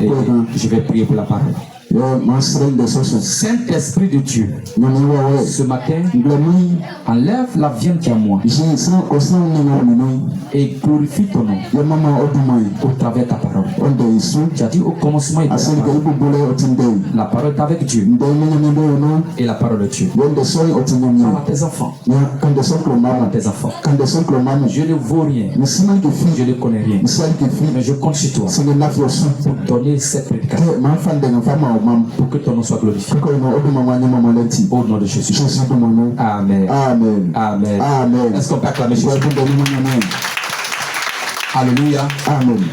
Et je vais prier pour la parole. Saint-Esprit de Dieu, ce matin, enlève la viande qui est à moi et glorifie ton nom au travers de ta parole. Tu as dit au commencement, la parole est avec Dieu et la parole de Dieu. Parle à tes enfants. Parle à tes enfants. Je ne vaux rien. Je ne connais rien. Mais je compte sur toi pour donner cette prédication. Pour que ton nom soit glorifié. Au nom de Jésus. Amen. Amen. Amen. Amen. Est-ce qu'on peut acclamer Jésus? Alléluia. Amen.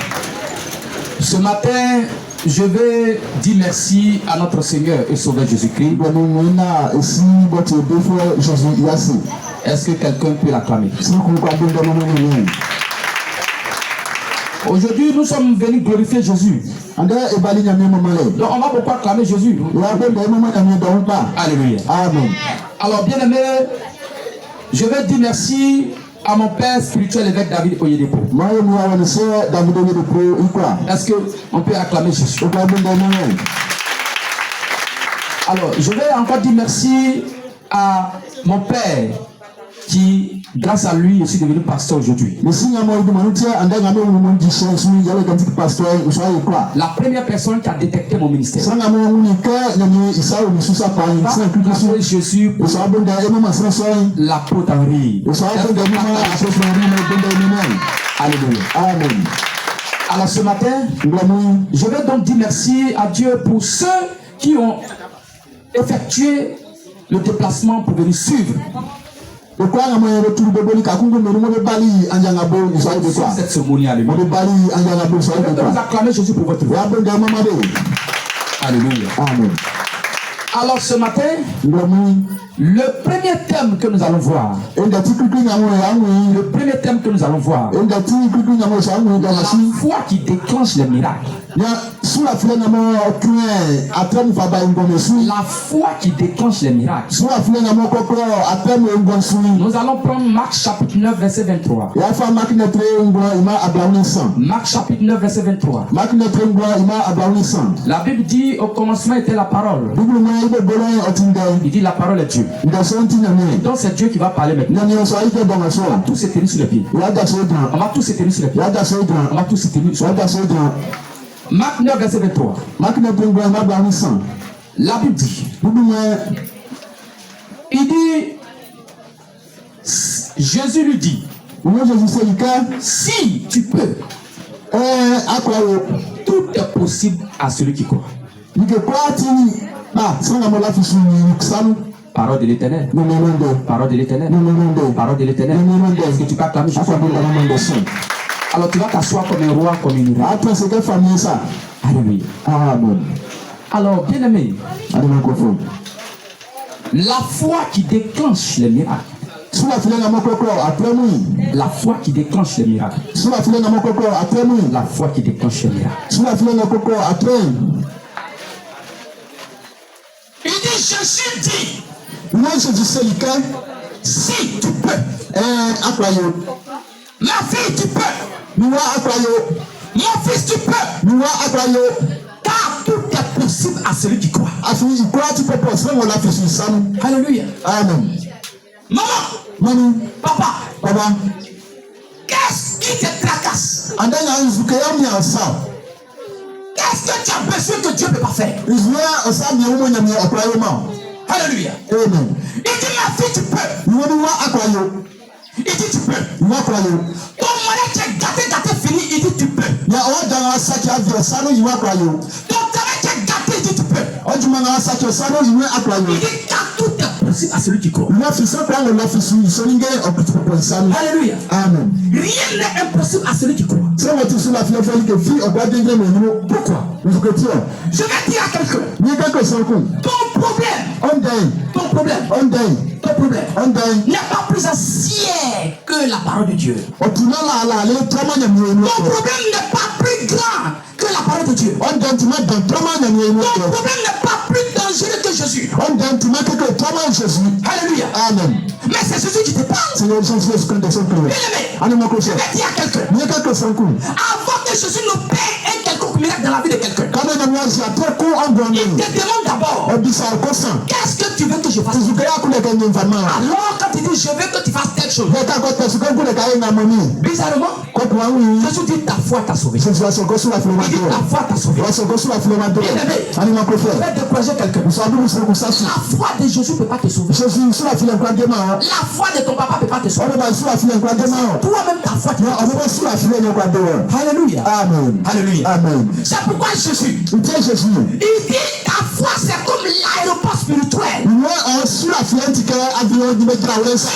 Ce matin, je vais dire merci à notre Seigneur et Sauveur Jésus-Christ. Est-ce que quelqu'un peut l'acclamer? Aujourd'hui, nous sommes venus glorifier Jésus. Donc, on va beaucoup acclamer Jésus. Alléluia. Amen. Alors, bien aimé, je vais dire merci à mon père spirituel, l'évêque David Oyedepo. Est-ce qu'on peut acclamer Jésus? Alors, je vais encore dire merci à mon père qui, grâce à lui, je suis devenu pasteur aujourd'hui. La première personne qui a détecté mon ministère. Jésus pour l'apôtre Henri. Alléluia. Amen. Alors ce matin, je vais donc dire merci à Dieu pour ceux qui ont effectué le déplacement pour venir suivre cette cérémonie. Alléluia. Vous acclamez Jésus pour votre vie. Alléluia. Amen. Alors ce matin, le premier thème que nous allons voir, la foi qui déclenche les miracles. La foi qui déclenche les miracles. Nous allons prendre Marc chapitre 9 verset 23. Marc chapitre 9 verset 23. La Bible dit au commencement était la parole. Il dit la parole est Dieu. Donc c'est Dieu qui va parler maintenant. On va tous se tenir sur les pieds. On va tous se tenir sur les pieds. On va tous se tenir sur les pieds. Marc 9 verset 23. La Bible dit, il dit, Jésus lui dit, si tu peux, tout est possible à celui qui croit. Parole de l'Éternel. Parole de l'Éternel. Parole de l'Éternel. Est-ce que tu peux acclamer Jésus? Alors tu vas t'asseoir comme un roi, comme une reine. Alléluia. Amen. Alors bien aimé, la foi qui déclenche les miracles. La foi qui déclenche les miracles. La foi qui déclenche les miracles. Il dit, Jésus dit, si tu peux, ma fille tu peux, mon fils tu peux, car tout est possible à celui qui croit. Alléluia. Amen. Maman, papa, qu'est-ce qui te tracasse? Qu'est-ce que tu as besoin que Dieu ne peut pas faire? Alléluia. Amen. Il dit ma fille tu peux. Il dit tu peux. Ton mari tu es gâté fini. Il dit tu peux. Ton travail tu es gâté. Il dit tu peux. Il dit car tout est possible à celui qui croit. Alléluia. Amen. Rien n'est impossible à celui qui croit. Pourquoi? Je vais dire à quelqu'un, ton problème n'est pas plus ancien que la parole de Dieu. Ton problème n'est pas plus grand que la parole de Dieu. Ton problème n'est pas plus dangereux que Jésus. Alléluia. Amen. Mais c'est Jésus qui te parle. Bien aimé, je vais dire à quelqu'un, avant que Jésus nous paie un quelconque miracle dans la la vie de quelqu'un, il te demande d'abord, qu'est-ce que tu veux que je fasse? Alors quand il dit je veux que tu fasses telle chose, bizarrement, Jésus dit ta foi t'a sauvé. Il dit ta foi t'a sauvé. Bien-aimé, je vais décourager quelqu'un. La foi de Jésus ne peut pas te sauver. La foi de ton papa ne peut pas te sauver. Toi-même ta foi te sauve. Alléluia. Amen. Alléluia. Amen. C'est pourquoi Jésus, il dit ta foi c'est comme l'aéroport spirituel sur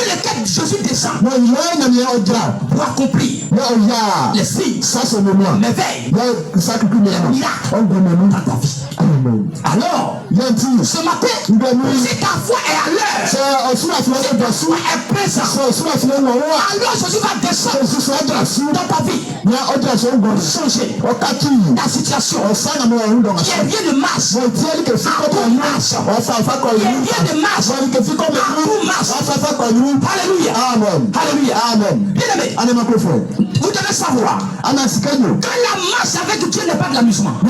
lequel Jésus descend pour accomplir les signes, merveilles, les miracles dans ta vie. Alors, ce matin, si ta foi est à l'heure, si ta foi est présente, alors Jésus va descendre dans ta vie, changer ta situation. Il n'y a rien de marche, il n'y a rien de marche. Alléluia. Amen. Alléluia. Amen. Bien-aimé, vous devez savoir que la marche avec Dieu n'est pas de l'amusement. La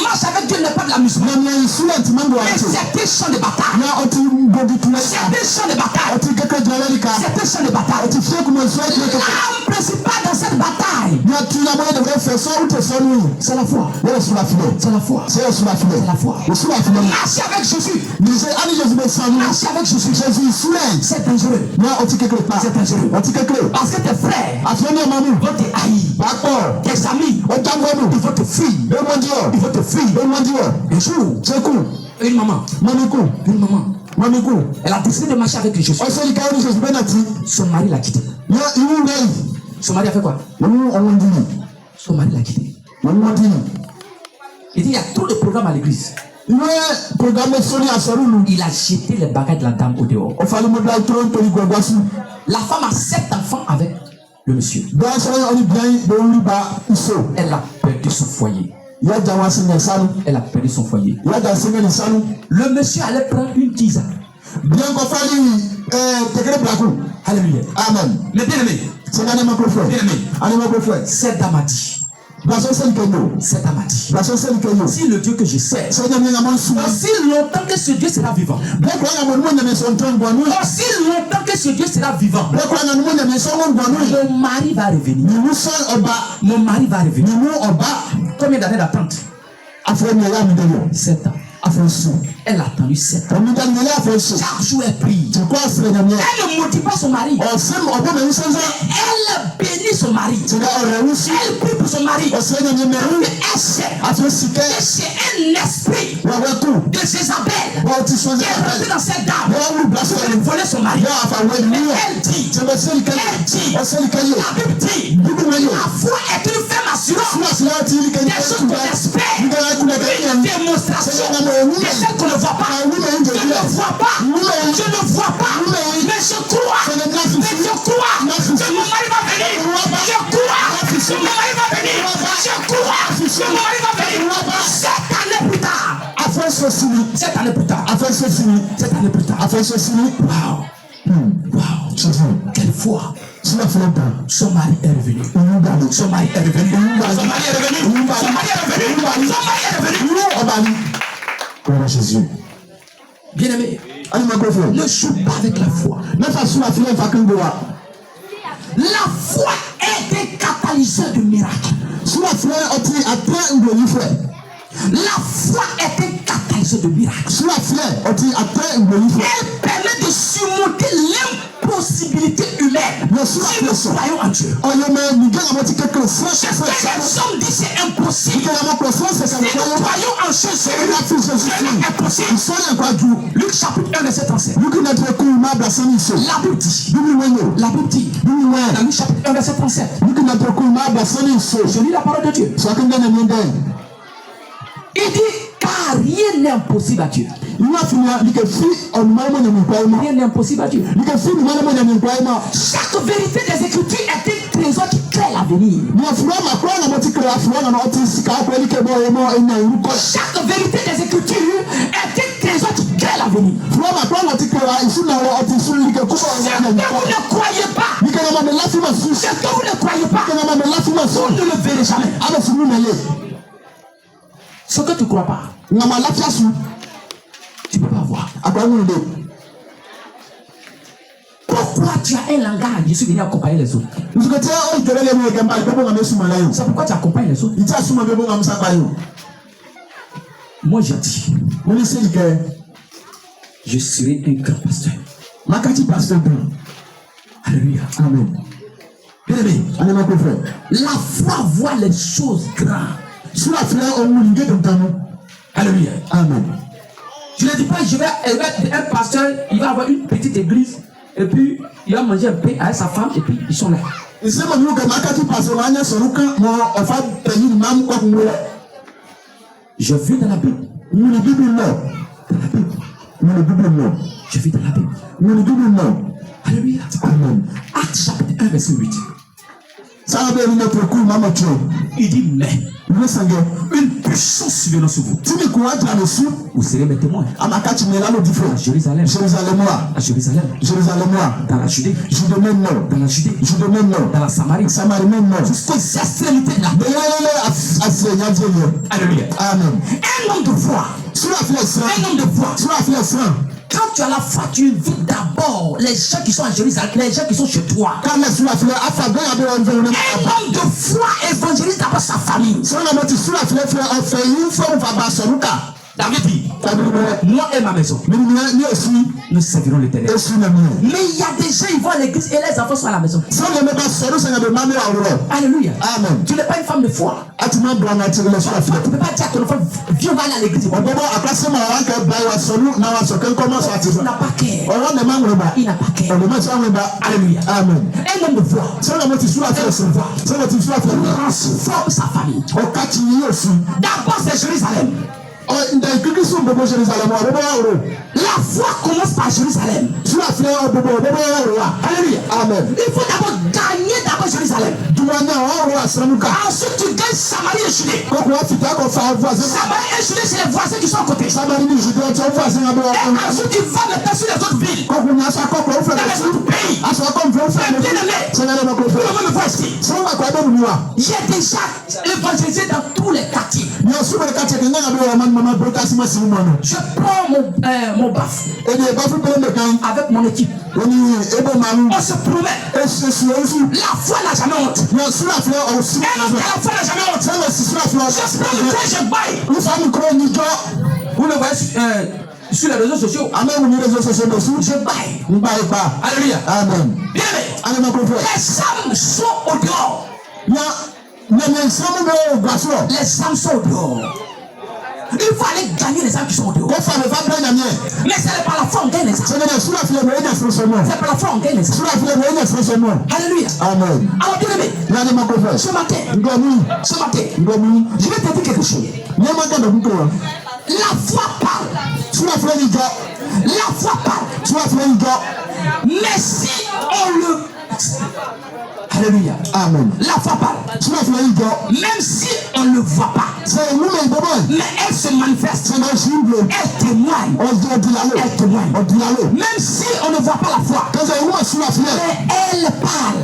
marche avec Dieu n'est pas de l'amusement. Mais c'est des champs de bataille. C'est des champs de bataille. L'arme principale dans cette bataille, c'est la foi. C'est la foi. C'est la foi. Marcher avec Jésus. Marcher avec Jésus. C'est dangereux. C'est dangereux. Parce que tes frères vont te haïr. Tes amis, ils vont te fuir. Ils vont te fuir. Un jour, une maman, elle a décidé de marcher avec Jésus. Son mari l'a quitté. Son mari a fait quoi? Son mari l'a quitté. Il dit il y a trop de programmes à l'église. Il a jeté les bagages de la dame au dehors. La femme a 7 enfants avec le monsieur. Elle a perdu son foyer. Elle a perdu son foyer. Le monsieur allait prendre une tisane. Alléluia. Amen. Mais bien aimé, cette dame a dit, si le Dieu que je sers, aussi longtemps que ce Dieu sera vivant, aussi longtemps que ce Dieu sera vivant, mon mari va revenir. Mon mari va revenir. Combien d'années d'attente? 7 ans. Elle a attendu 7 ans. Chaque jour elle prie. Elle ne maudit pas son mari. Elle bénit son mari. Elle prie pour son mari. Elle sait que c'est un esprit de Jézabel qui est rentré dans cette dame pour voler son mari. Elle dit, la Bible dit, la foi est une ferme assurance des choses qu'on espère, une démonstration des choses qu'on ne voit pas. Je ne vois pas, mais je crois, que mon mari va venir. Je crois que mon mari va venir. Je crois que mon mari va venir. 7 années plus tard. 7 années plus tard. 7 années plus tard. Wow. Quelle foi. Son mari est revenu. Son mari est revenu. Gloire à Jésus. Bien-aimé, ne joue pas avec la foi. La foi est un catalyseur de miracles. La foi est un catalyseur de miracles. Elle permet de surmonter l'impossibilité humaine. Si nous croyons en Dieu. Ce que les hommes disent c'est impossible. Si nous croyons en Jésus, c'est impossible. Luc chapitre 1 verset 37. La Bible dit dans Luc chapitre 1 verset 37. Je lis la parole de Dieu. Il dit car rien n'est impossible à Dieu. Rien n'est impossible à Dieu. Chaque vérité des Écritures est un trésor qui crée l'avenir. Chaque vérité des Écritures est un trésor qui crée l'avenir. Ce que vous ne croyez pas, ce que vous ne croyez pas, vous ne le verrez jamais. Ce que tu ne crois pas, tu ne peux pas voir. Pourquoi tu as un langage? Je suis venu accompagner les autres. C'est pourquoi tu accompagnes les autres. Moi, j'ai dit, je serai un grand pasteur. Alléluia. Amen. La foi voit les choses grandes. Alléluia. Amen. Je ne dis pas, je vais un pasteur, il va avoir une petite église, et puis il va manger un peu avec sa femme, et puis ils sont là. Je vis dans la Bible. Je vis dans la Bible. Alléluia. Amen. Acte chapitre 1, verset 8. Il dit, mais une puissance survenant sur vous. Vous serez mes témoins. À Jérusalem. À Jérusalem. Dans la Judée. Dans la Judée. Dans la Samarie. Jusqu'aux extrémités de la terre. Alléluia. Amen. Un homme de foi. Un homme de foi. Quand tu as la foi, tu invites d'abord les gens qui sont à Jérusalem, les gens qui sont chez toi. Un homme de foi évangélise d'abord sa famille. David dit, moi et ma maison, nous servirons l'Éternel. Mais il y a des gens, ils vont à l'église et les enfants sont à la maison. Alléluia. Amen. Tu n'es pas une femme de foi. Tu ne peux pas dire à ton enfant, viens, on va aller à l'église. Il n'a pas cœur. Il n'a pas cœur. Alléluia. Amen. Un homme de foi transforme sa famille. D'abord c'est Jérusalem. La foi commence par Jérusalem. Alléluia. Amen. Il faut d'abord gagner Jérusalem. Ensuite tu gagnes Samarie et Judée. Samarie et Judée, c'est les voisins qui sont à côté. Et ensuite tu vas maintenant sur les autres villes. Dans les autres pays. Bien-aimé, tout le monde me voit ici. J'ai déjà évangélisé dans tous les quartiers. Je prends mon baffe avec mon équipe. On se promet. La foi n'a jamais honte. La foi n'a jamais honte. Je prends le temps, je baille. Vous le voyez sur les réseaux sociaux. Je baille. Alléluia. Amen. Bien, les femmes sont au dehors. Les femmes sont au dehors. Il faut aller gagner les âmes qui sont au dehors. Mais ce n'est pas la foi, on gagne les âmes. C'est pas la foi, on gagne les âmes. Alléluia. Amen. Alors bien aimé, ce matin, je vais te dire quelque chose. La foi parle. La foi parle. Mais si on le... Alléluia. Amen. La foi parle. Même si on ne le voit pas. Mais elle se manifeste. Elle témoigne. Même si on ne voit pas la foi. Mais elle parle.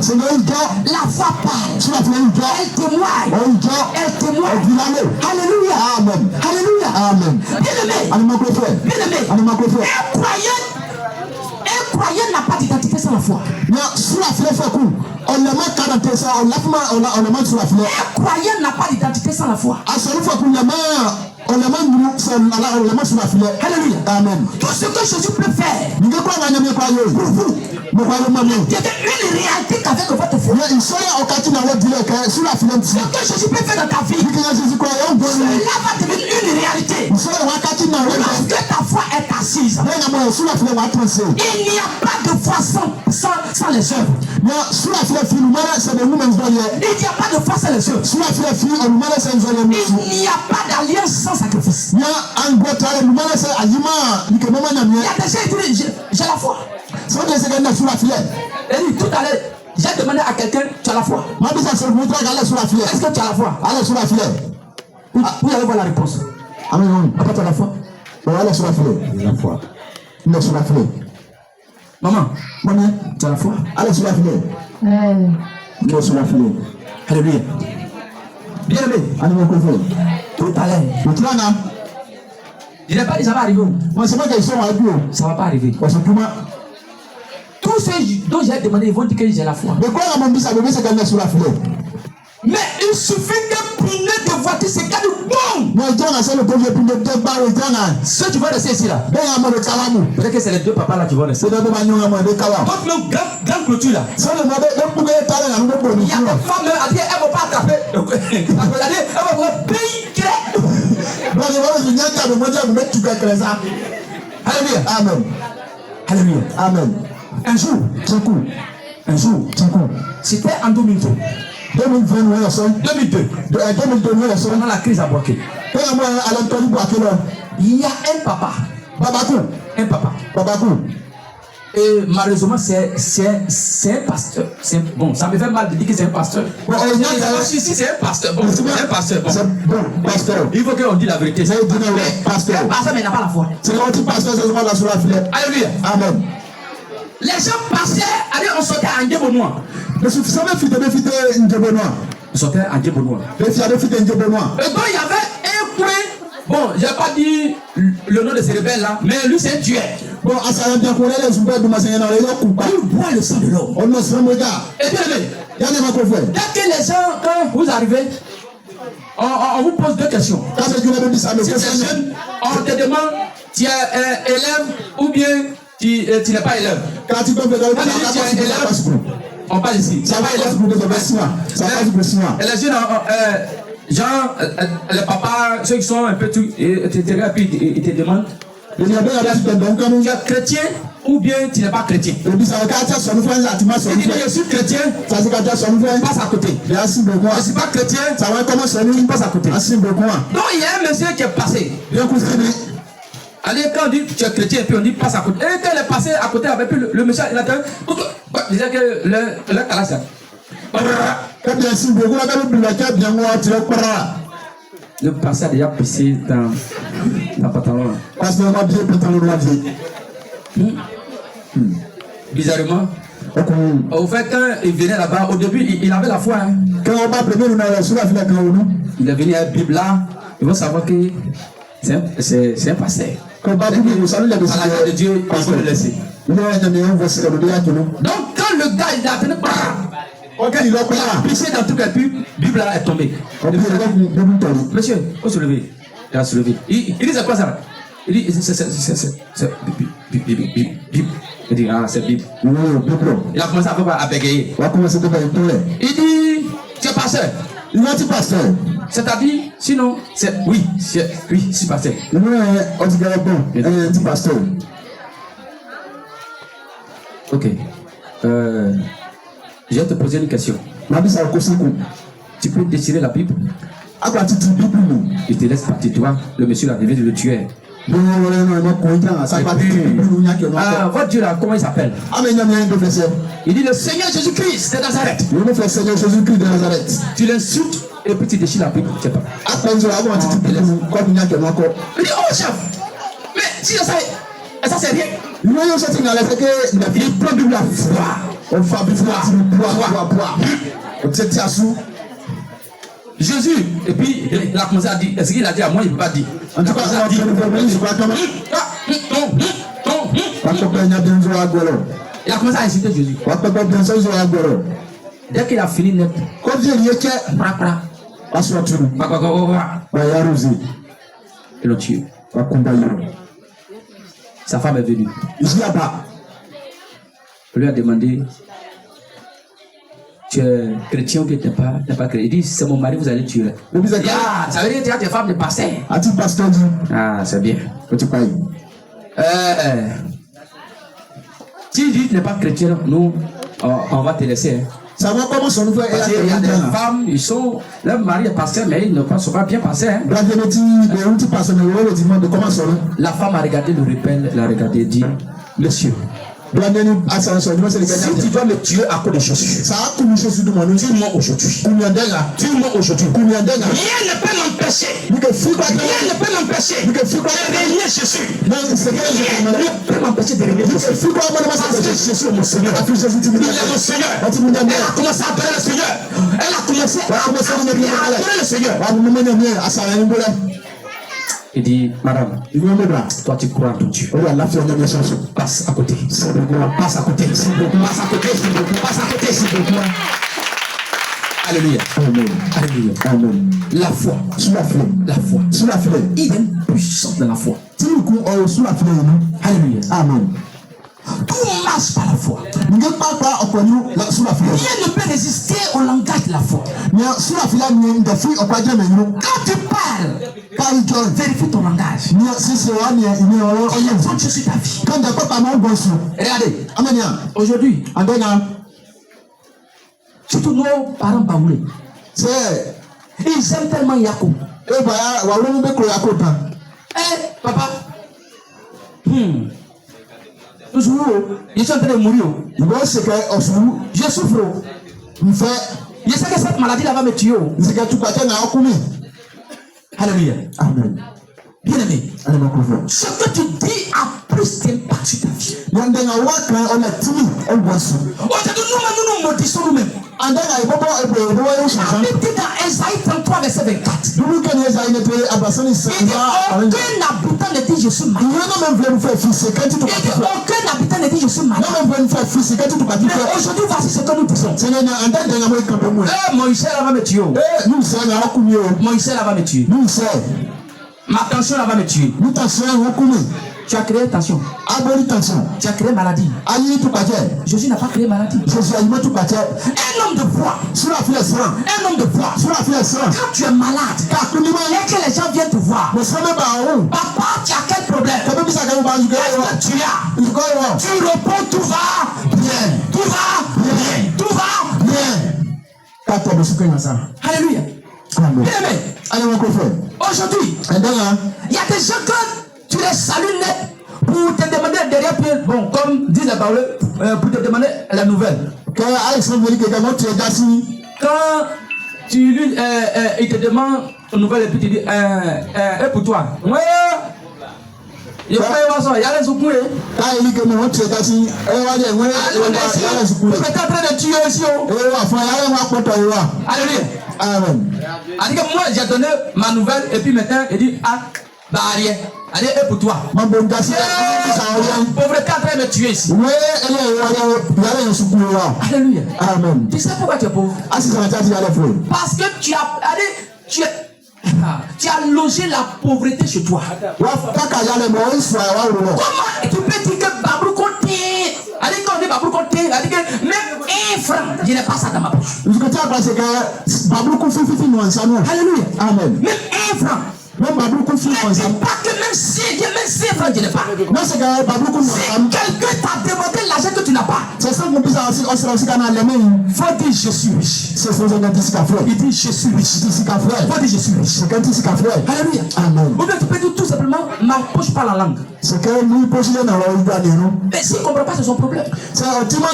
La foi parle. Elle témoigne. Alléluia. Amen. Alléluia. Amen. Bien-aimé. Un croyant n'a pas d'identité sans la foi. Un croyant n'a pas d'identité sans la foi. Alléluia. Amen. Tout ce que Jésus peut faire pour vous, c'est une réalité qu'avec votre foi. Ce que Jésus peut faire dans ta vie, cela va devenir une réalité. Lorsque ta foi est assise, il n'y a pas de foi sans les œuvres. Il n'y a pas de foi sans les œuvres. Il n'y a pas d'alliance sans sacrifice. Il y a des gens qui disent, j'ai la foi. Et tout à l'heure, j'ai demandé à quelqu'un, tu as la foi. Est-ce que tu as la foi? Vous allez voir la réponse. Papa, tu as la foi? Maman, tu as la foi? Alléluia. Bien aimé. Ani mo ko fo. Tout à l'heure. O tla na. Je n'ai pas dit ça va arriver. Mo se ma ke so wa du o. Ça va pas arriver. O so kuma. Tous ceux dont j'ai demandé, ils vont dire que j'ai la foi. Mais quoi la mon bisa be se ka na sur la fleur. Mais il suffit qu'un pneu de voiture se casse, boum! Moi John a c'est le premier pneu de ba o John. Ceux qui vont rester ici là. Ben ya mo de kalamu. Peut-être que c'est les deux papas là qui vont rester. C'est de ba nyonga mo de kalamu. Quand même grand clôture là. C'est le modèle de pour que parler na ngo Il y a des femmes, elles ne vont pas attraper. Elles vont payer. Bon, je vais venir à moi dire mettre tout quelque ça. Alléluia. Amen. Alléluia. Amen. Un jour, Un jour, c'était en 2002. 2020 nous sommes 2002. 2002 nous sommes Pendant la crise à Boaké. quand moi à l'Anthony Boaké là. Il y a un papa. Babakou. Un papa. Babakou. Et malheureusement, c'est un pasteur. Bon, ça me fait mal de dire que c'est un pasteur. Bon, si c'est un pasteur. Bon, c'est un pasteur. Bon. C'est bon, pasteur. Il faut qu'on dise la vérité. C'est un pasteur. Un pasteur, mais il n'a pas la foi. C'est quand tu pasteur, c'est souvent là sur la fleur. Alléluia. Amen. Les gens passaient, allez, on sortait en Djebonois. Mais si vous savez, fite une Djebonois. On sortait en Djebonois. Mais si vous avez fite une Djebonois. Et donc, il y avait un coin. Bon, je n'ai pas dit le nom de ces rebelles là, mais lui, c'est un tueur. Bon, à ça, bien qu'on les ouvre de ma seigneur dans les lots. Il boit le sang de l'homme. On ne se regarde. Et bien aimé, Il y a des gens qu'on fait. dès que les gens, quand vous arrivez, on vous pose deux questions. Quand c'est une bébé, ça me Si tu es jeune, on te demande tu es élève ou bien tu n'es pas élève. quand tu peux faire Quand tu es élève, on parle ici. ça va élève pour des investissements. Ça va pour des investissements. Et les jeunes, genre, les papas, ceux qui sont un peu tout, et puis ils te demandent tu es chrétien ou bien tu n'es pas chrétien. Et puis ça va quand ça nous fait là, tu m'as Si tu dis je suis chrétien, ça c'est quand ça nous fait. passe à côté. Merci beaucoup. Je ne suis pas chrétien, Ça va comment ça nous passe à côté. Merci beaucoup. Donc il y a un monsieur qui est passé. Bien construit. Allez, quand on dit tu es chrétien, puis on dit passe à côté. Et quand il est passé à côté avec le monsieur, il a dit, il disait que le calage là. Quand bien sûr beaucoup là quand le bien moi tu vas pas. Le passé a déjà pissé dans le pantalon. Parce que on a bien pantalon là. Bizarrement. Au fait, quand il venait là-bas, au début, il avait la foi. Hein. Quand on va premier on a sur la fille quand on Il est venu à la Bible là. Il faut savoir que c'est un pasteur. quand on vous savez les À la grâce de Dieu, il faut le laisser. Nous on a on va se le dire à tout. Donc, quand le gars il a venu, OK, il va il a pissé dans tout le Bible là est tombée. Monsieur, il faut se lever. Il a se levé. Il dit c'est quoi ça? Il dit c'est Bible. Il dit ah c'est Bible. Il a commencé à bégayer. On va commencer à faire Il dit tu es pasteur. Il va dire pasteur. C'est-à-dire sinon c'est oui c'est pasteur. Nous on dit bon, un pasteur. Ok. Je vais te poser une question. Tu peux déchirer la Bible? Il te laisse partir, toi, le monsieur là, il vient de le tuer. Votre Dieu là, comment il s'appelle? Il dit le Seigneur Jésus-Christ de Nazareth. Tu l'insultes et puis tu déchires la Bible. Tu sais pas. Il dit oh chef, mais si ça c'est rien. Il prend la Bible à Jésus, et puis il a commencé à dire, est-ce qu'il a dit à moi, il ne peut pas dire. En tout cas, il a dit, il a commencé à insulter Jésus. Dès qu'il a fini net, il l'a tué. Sa femme est venue. On lui a demandé, tu es chrétien ou tu n'es pas chrétien? Il dit, c'est mon mari, vous allez tuer. Ça veut dire que tu as tes femmes de pasteur. Ah, c'est bien. Si tu dis que tu n'es pas chrétien, nous, on va te laisser. Hein. Ça va comment son nouveau. Parce qu'il y a des femmes, leur mari est pasteur, mais ils ne sont pas bien passés. Hein. La femme a regardé le repère, elle a regardé et dit, monsieur, Si tu dois me tuer à cause de Jésus, tue-moi aujourd'hui. Tue-moi aujourd'hui. Rien ne peut m'empêcher. Rien ne peut m'empêcher de régner Jésus. Rien ne peut m'empêcher de régner Jésus. Parce que Jésus est mon Seigneur. Il est mon Seigneur. Elle a commencé à adorer le Seigneur. Elle a commencé à adorer le Seigneur. Il dit, madame, toi tu crois en ton Dieu. Passe à côté. Passe à côté. Passe à côté. Passe à côté, s'il vous plaît. Alléluia. Amen. Alléluia. Amen. La foi. La foi. Il y a une puissance dans la foi. Alléluia. Amen. Tout marche par la foi. Rien ne peut résister au langage de la foi. Quand tu parles, vérifie ton langage. Je suis ta vie. Regardez, aujourd'hui, surtout nos parents baoulés, ils aiment tellement Yacoub. Papa, toujours, je suis en train de mourir. Je souffre. Je sais que cette maladie-là va me tuer. Alléluia. Amen. Bien aimé, ce que tu dis a plus d'impact sur ta vie. Aujourd'hui, nous maudissons nous-mêmes. La Bible dit dans Esaïe 33, verset 24. Il dit aucun habitant ne dit je suis malade. Aucun habitant ne dit je suis malade. Mais aujourd'hui, voici ce que nous disons. Moïse va me tuer. Moïse va me tuer. Ma tension va me tuer. Tu as créé tension. Tu as créé maladie. Jésus n'a pas créé maladie. Un homme de foi. Un homme de foi. Quand tu es malade et que les gens viennent te voir, papa, tu as quel problème? Est-ce que tu as? Tu réponds, tout va bien. Tout va bien. Tout va bien. Alléluia. Amen. Aujourd'hui, il y a des gens que tu les salues net pour te demander derrière pied, bon, comme dit la parole, pour te demander la nouvelle. Quand tu lui, il te demande une nouvelle et puis tu dis, et pour toi, ouais, il faut voir ça, il y a les secours. Peut-être en train de tuer aussi. Alléluia. Amen. Alors que moi j'ai donné ma nouvelle et puis maintenant il dit ah bah rien. Allez et pour toi. Pauvreté en train de me tuer ici. Alléluia. Amen. Tu sais pourquoi tu es pauvre? Parce que tu as logé la pauvreté chez toi. Comment tu peux dire que Babrou Conté, allez quand on dit Babrou Conté, allez que même un franc, je n'ai pas ça dans ma poche. Alléluia. Amen. Même un franc. Pas que même si francs, je n'ai pas. Si quelqu'un t'a demandé l'argent que tu n'as pas, faut dire je suis riche. Il dit je suis riche. Faut dire je suis riche. Alléluia. Amen. Ou bien tu peux dire tout simplement ma poche parle en langue. Mais s'il ne comprend pas, c'est son problème. Mais il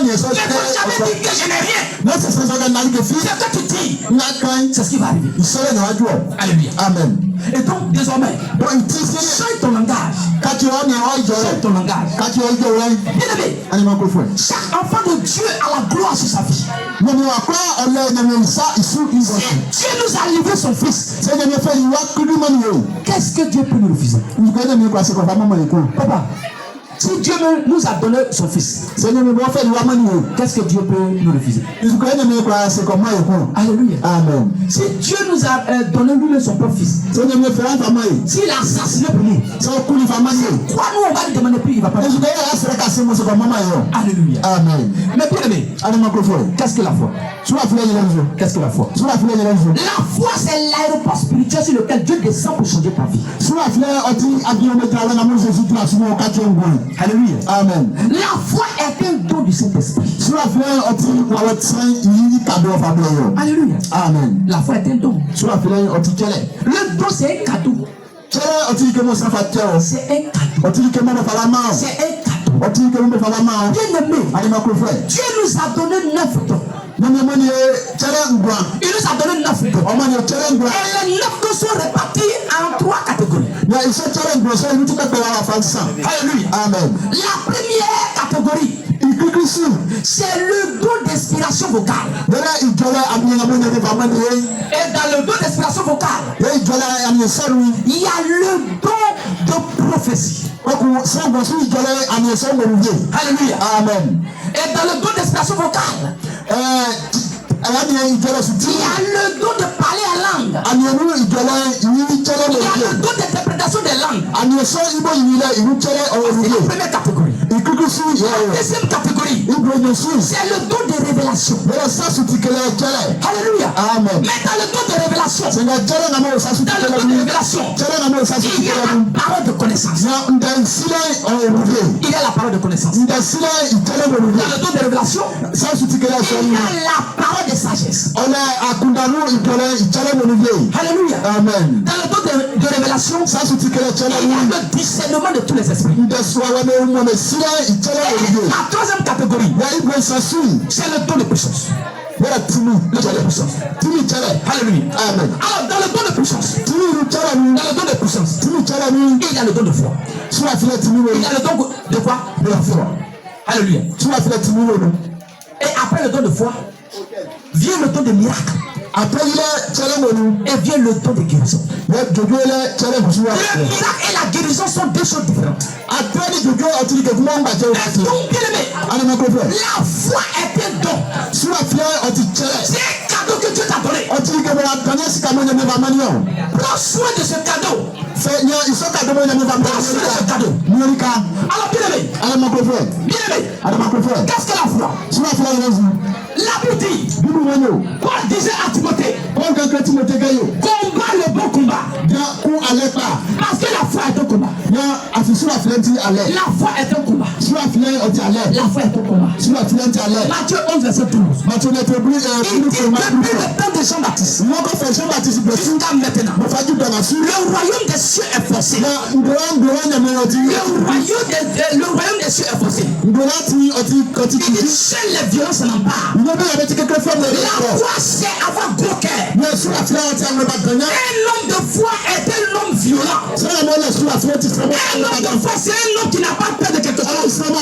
ne faut jamais dire que je n'ai rien. Ce que tu dis, c'est ce qui va arriver. Alléluia. Amen. Et donc, désormais, change ton langage. Change ton langage. Bien aimé, chaque enfant de Dieu a la gloire sur sa vie. Dieu nous a livré son fils. Qu'est-ce que Dieu peut nous refuser? Papa, si Dieu nous a donné son fils, qu'est-ce que Dieu peut nous refuser? Alléluia. Amen. Si Dieu nous a donné lui-même son propre fils, s'il a assassiné pour nous, quoi nous on va lui demander plus, il va pas. Alléluia. Amen. Mais bien aimé, qu'est-ce que la foi? Qu'est-ce que la foi? La foi, c'est l'aéroport spirituel sur lequel Dieu descend pour changer ta vie. Alléluia. Amen. La foi est un don du Saint-Esprit. Alléluia. Amen. La foi est un don. Le don, c'est un cadeau. C'est un cadeau. C'est un cadeau. Bien-aimé, Dieu nous a donné 9 dons. Il nous a donné 9 dons. Et les 9 dons sont répartis en 3 catégories. Alléluia. Amen. La première catégorie, c'est le don d'inspiration vocale. Et dans le don d'inspiration vocale, il y a le don de prophétie. Alléluia. Amen. Et dans le don d'inspiration vocale, il y a le don de parler en langue. Il y a le don d'interprétation des langues. C'est la première catégorie. La deuxième catégorie, c'est le don de révélation. Alléluia. Amen. Mais dans le don de révélation, il y a la parole de connaissance. Il y a la parole de connaissance. Dans le don de révélation, il y a la parole de sagesse. Alléluia. Amen. Dans le don de révélation, il y a le discernement de tous les esprits. La troisième catégorie, c'est le don de puissance. Le don de puissance. Alléluia. Amen. Alors, dans le don de puissance, il y a le don de foi. Il y a le don de quoi? De la foi. Alléluia. Et après le don de foi, vient le don de miracle. Et vient le don de guérison. Le miracle et la guérison sont deux choses différentes. La foi est un don. C'est un cadeau que Dieu t'a donné. Prends soin de ce cadeau. Alors, bien-aimé, qu'est-ce que la foi? La Bible dit, Paul disait à Timothée, combat le bon combat. Parce que la foi est un combat. La foi est un combat. La foi est un combat. Matthieu 11, verset 12. Il dit depuis le temps de Jean-Baptiste jusqu'à maintenant, le royaume des cieux est forcé. Le royaume des cieux est forcé. Il dit seuls les violents s'en emparent. La foi, c'est avoir gros cœur. Un homme de foi est un homme violent. Un homme de foi, c'est un homme qui n'a pas peur de quelque chose. Un homme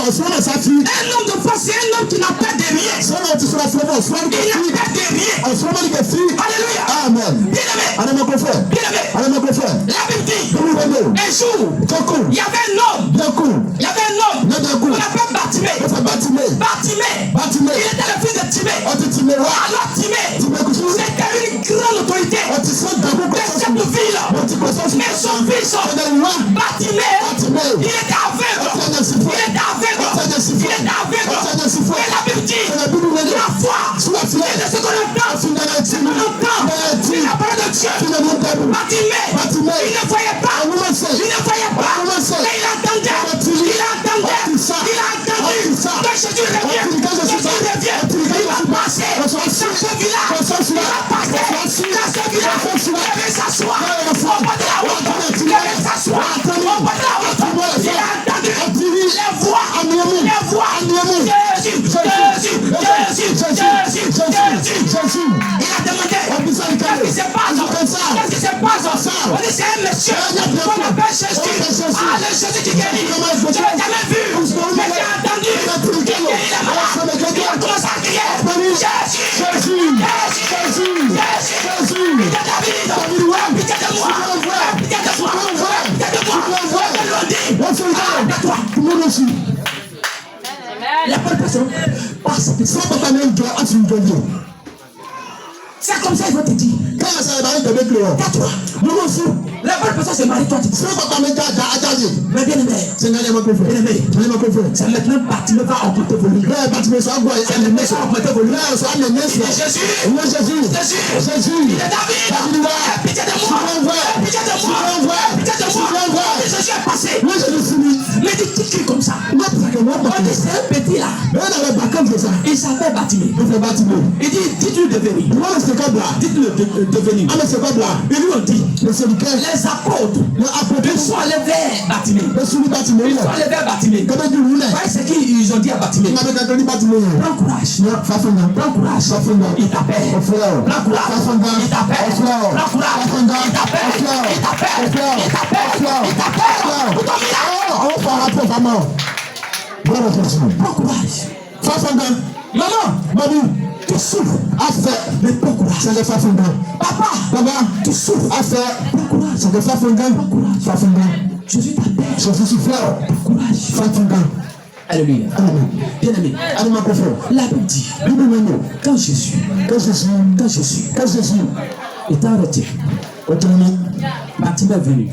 de foi, c'est un homme qui n'a peur de rien. Il n'a peur de rien. Alléluia. Amen. Bien-aimé. La Bible dit, un jour, il y avait un homme. On appelle Bartimée. Il était le fils de Timée. Alors Timée, c'était une grande autorité. Des chefs de ville. Mais son fils, Bartimée, il était aveugle. Et la Bible dit, la foi, c'est de ce qu'on entend. La parole de Dieu. Bartimée, il ne voyait pas. Mais il entendait. Quand Jésus revient, il va passer dans ce village. Il devait s'asseoir au bord de la route. Il a entendu les voix. Jésus. Il a demandé qu'est-ce qui se passe. On dit c'est un monsieur qu'on appelle Jésus. Le Jésus qui guérit. Je ne l'ai jamais vu. Mais j'ai entendu qu'il guérit les malades. Il a commencé à crier Jésus. Pitié de moi. La bonne personne passe. C'est comme ça il faut te dire. Tais-toi. La bonne personne se marie, toi tu dis. Mais bien aimé, c'est maintenant Bartimée va augmenter volume. Jésus. Il est David. Pitié de moi. Jésus est passé. Mais tu cries comme ça. On dit c'est un petit là. Il s'appelle Bartimée. Il dit dites-lui de venir. Dites-le de venir. Ils lui ont dit les apôtres sont allés vers Bartimée. Ils sont allés vers Bartimée. Voyez ce qu'ils ont dit à Bartimée. Prends courage. Prends courage. Il t'appelle. Prends courage. Il t'appelle. Prends courage. Il t'appelle. Il t'appelle. Il t'appelle. Il t'appelle. Prends courage. Maman, tu souffres. Mais prends courage. Papa, tu souffres. Prends courage. Jésus t'appelle. Prends courage. Alléluia. Bien-aimé, la Bible dit, quand Jésus est arrêté, Bartimée est venu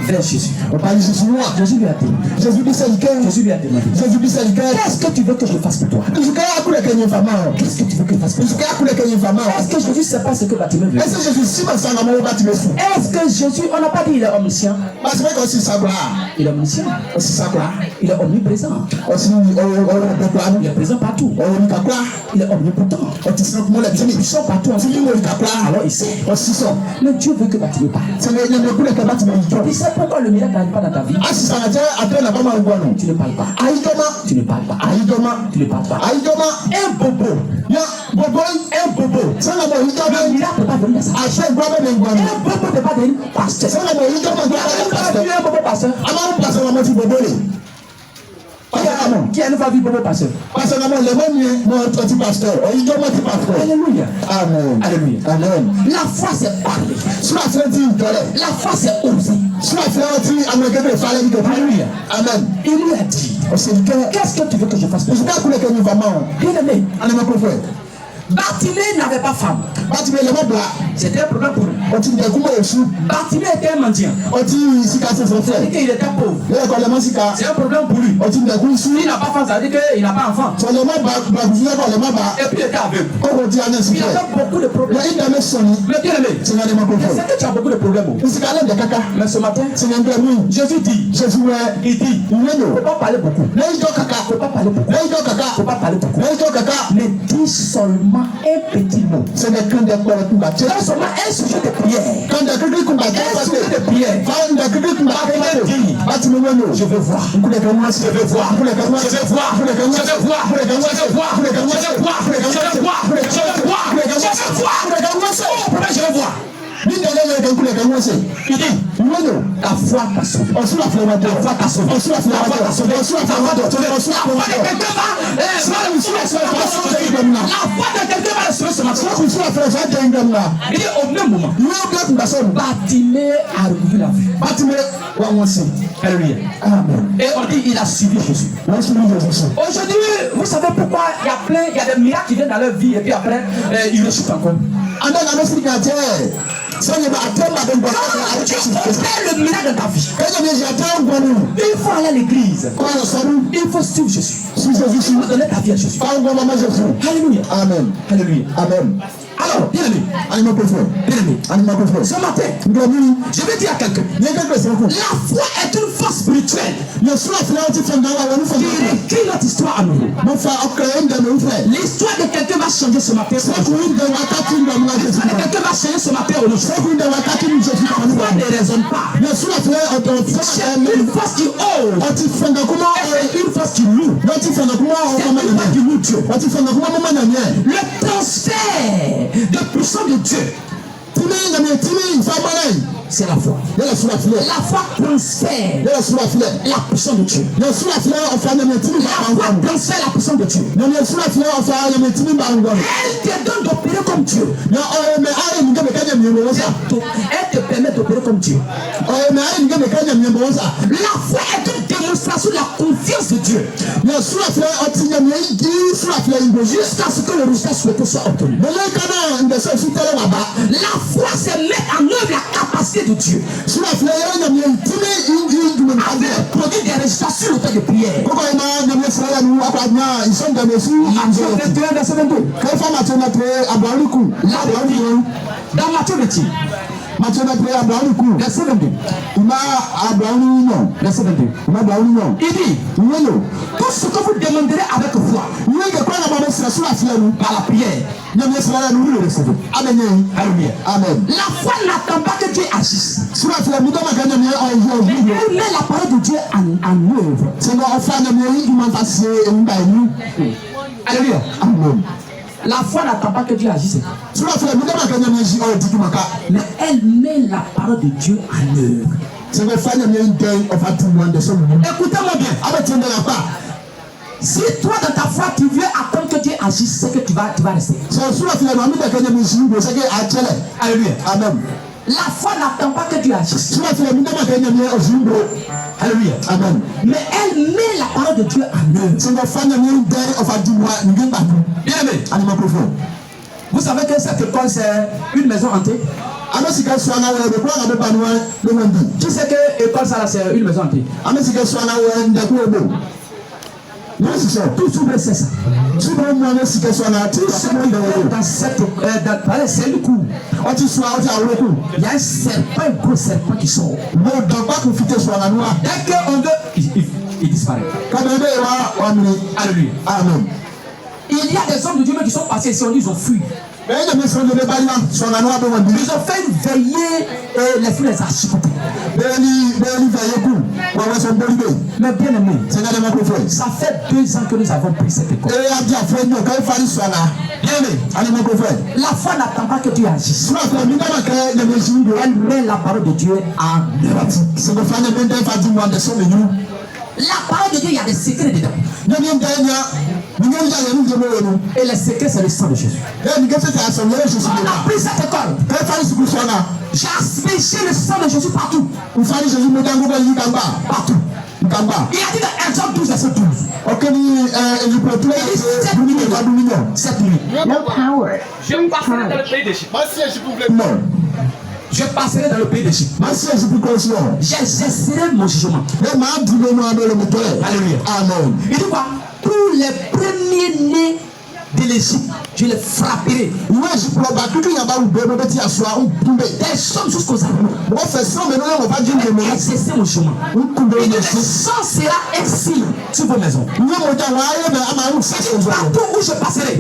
vers Jésus. Jésus lui a demandé, qu'est-ce que tu veux que je fasse pour toi? Qu'est-ce que tu veux que je fasse pour toi? Est-ce que Jésus ne sait pas ce que Bartimée veut? Est-ce que Jésus, on n'a pas dit il est omniscient? Il est omniscient. Il est omniprésent. Il est présent partout. Il est omnipotent. Il est puissant partout. Alors il sait. Mais Dieu veut que Bartimée parle. Il sait pourquoi le miracle n'arrive pas dans ta vie. Tu ne parles pas. Tu ne parles pas. Tu ne parles pas. Un bobo. Le miracle ne peut pas venir à ça. Un bobo ne peut pas devenir pasteur. Un bobo pasteur. Qui a une famille bobo pasteur? Alléluia. Amen. La foi c'est parler. La foi c'est oser. Alléluia. Amen. Il lui a dit, qu'est-ce que tu veux que je fasse pour toi? Bien-aimé, Bartimée n'avait pas femme. C'était un problème pour lui. Bartimée était un mendiant. C'est-à-dire qu'il était pauvre. C'est un problème pour lui. Il n'a pas femme, c'est-à-dire qu'il n'a pas enfant. Et puis il était aveugle. Il avait beaucoup de problèmes. Mais bien aimé, c'est que tu as beaucoup de problèmes. Mais ce matin, Jésus dit, il dit, il ne faut pas parler beaucoup. Il ne faut pas parler beaucoup. Il ne faut pas parler beaucoup. Mais dis seulement un petit mot. C'est seulement un sujet de prière. Un sujet de prière. Je veux voir. Il dit, ta foi t'a sauvé. Ta foi t'a sauvé. La foi de quelqu'un va le sauver ce matin. Il dit au même moment, Bartimée a retrouvé la vue. Alléluia. Et on dit il a suivi Jésus. Aujourd'hui, vous savez pourquoi il y a des miracles qui viennent dans leur vie et puis après, ils le chutent encore. Quand tu opères le miracle de ta vie, il faut aller à l'église. Il faut suivre Jésus. Il faut donner ta vie à Jésus. Alléluia. Amen. Alors, bien aimé, ce matin, je vais dire à quelqu'un, la foi est une force spirituelle qui écrit notre histoire à nous. L'histoire de quelqu'un va changer ce matin. L'histoire de quelqu'un va changer ce matin au La foi ne raisonne pas. C'est une force qui ose. C'est une force qui loue. C'est une force qui loue Dieu. Le transfert de puissance de Dieu, c'est la foi. La foi transfère la puissance de Dieu. La foi transfère la puissance de Dieu. Elle te donne d'opérer comme Dieu. Elle te permet d'opérer comme Dieu. La foi est une démonstration de la confiance de Dieu. Jusqu'à ce que le résultat souhaité soit obtenu. La foi, c'est mettre en œuvre la capacité de Dieu. Produire des résultats sur le temps de prière. Dans Matthieu 22, verset 22. Il dit, tout ce que vous demanderez avec foi, par la prière, vous le recevez. Amen. La foi n'attend pas que Dieu agisse. elle met la parole de Dieu en œuvre. Alléluia. Amen. La foi n'attend pas que Dieu agisse. Mais elle met la parole de Dieu en œuvre. Écoutez-moi bien. Si toi dans ta foi tu veux attendre que Dieu agisse, c'est que tu vas rester. Alléluia. Amen. La foi n'attend pas que Dieu agisse. Alléluia. Amen. Mais elle met la parole de Dieu en œuvre. Bien aimé. Vous savez que cette école c'est une maison hantée. Tu sais que l'école ça c'est une maison hantée. Tout s'ouvre, c'est ça. Dans cette c'est le coup. Il y a un serpent, un gros serpent qui sort. Dès qu'on veut, il disparaît. Alléluia. Amen. Il y a des hommes de Dieu qui sont passés ici, ils ont fui. Ils ont fait une veillée et les fous les a chicotés. Mais bien aimé, ça fait 2 ans que nous avons pris cette école. Bien aimé, la foi n'attend pas que Dieu agisse. Elle met la parole de Dieu en œuvre. La parole de Dieu, il y a des secrets dedans. Et les secrets, c'est le sang de Jésus. On a pris cette école. J'ai aspergé le sang de Jésus partout. Partout. Il a dit dans Exode 12, verset 12. Cette nuit. No power. Je passerai dans le pays d'Égypte. Je passerai dans le pays d'Égypte. J'exercerai mon jugement. Alléluia. Amen. Il dit quoi? Tous les premiers-nés de l'Égypte, je les frapperai. Des sommes jusqu'aux arbres. Je exercer mon jugement. Et le sang sera un signe sur vos maisons. Partout où je passerai.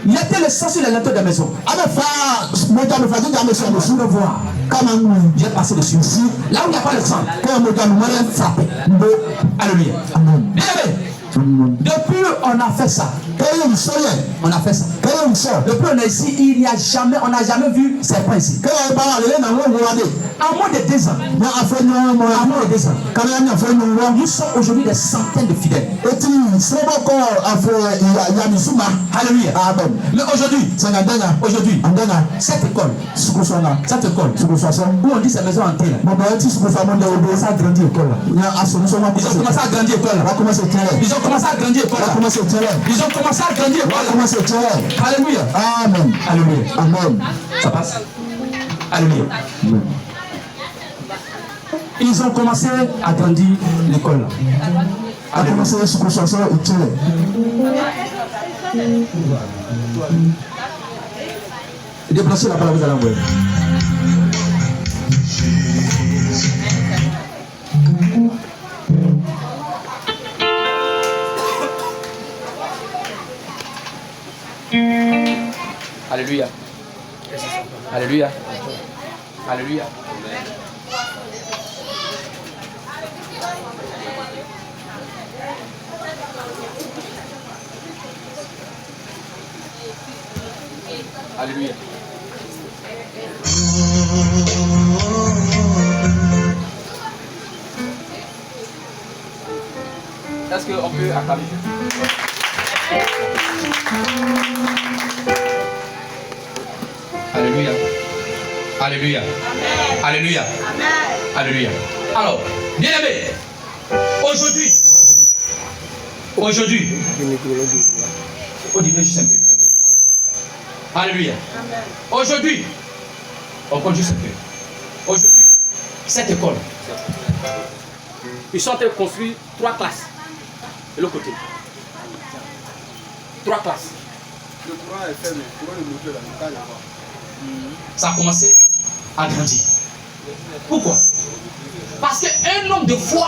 Il était le sang sur les linteaux de la maison. Je le vois. J'ai passé dessus. Là où il n'y a pas le sang, frappé. Alléluia. Bien aimé. Depuis on a fait ça. On a fait ça. Depuis on est ici, on n'a jamais vu serpent ici. En moins de 2 ans. En moins de 2 ans. Nous sommes aujourd'hui des centaines de fidèles. Alléluia. Mais aujourd'hui, cette école, où on dit ces maisons hantées, ils ont commencé à grandir l'école. Ils ont commencé à grandir l'école. Ils ont commencé à grandir l'école. Ils ont commencé à grandir l'école. Alléluia. Amen. Alléluia. Amen. Ça passe. Alléluia. Ils ont commencé à grandir l'école. Déplacer la parole, vous allez envoyer. Alléluia. Alléluia. Alléluia. Alléluia. Est-ce qu'on peut acclamer? Alléluia. Alléluia. Alléluia. Alléluia. Alors, bien aimé, aujourd'hui, on dirait juste un peu. Alléluia. Aujourd'hui, on compte juste un peu. Aujourd'hui, cette école, ils sont en train de construire 3 classes de l'autre côté. 3 classes. Le courant est fermé. Le courant est monté là, le cas là-bas. Ça a commencé à grandir. Pourquoi? Parce qu'un homme de foi,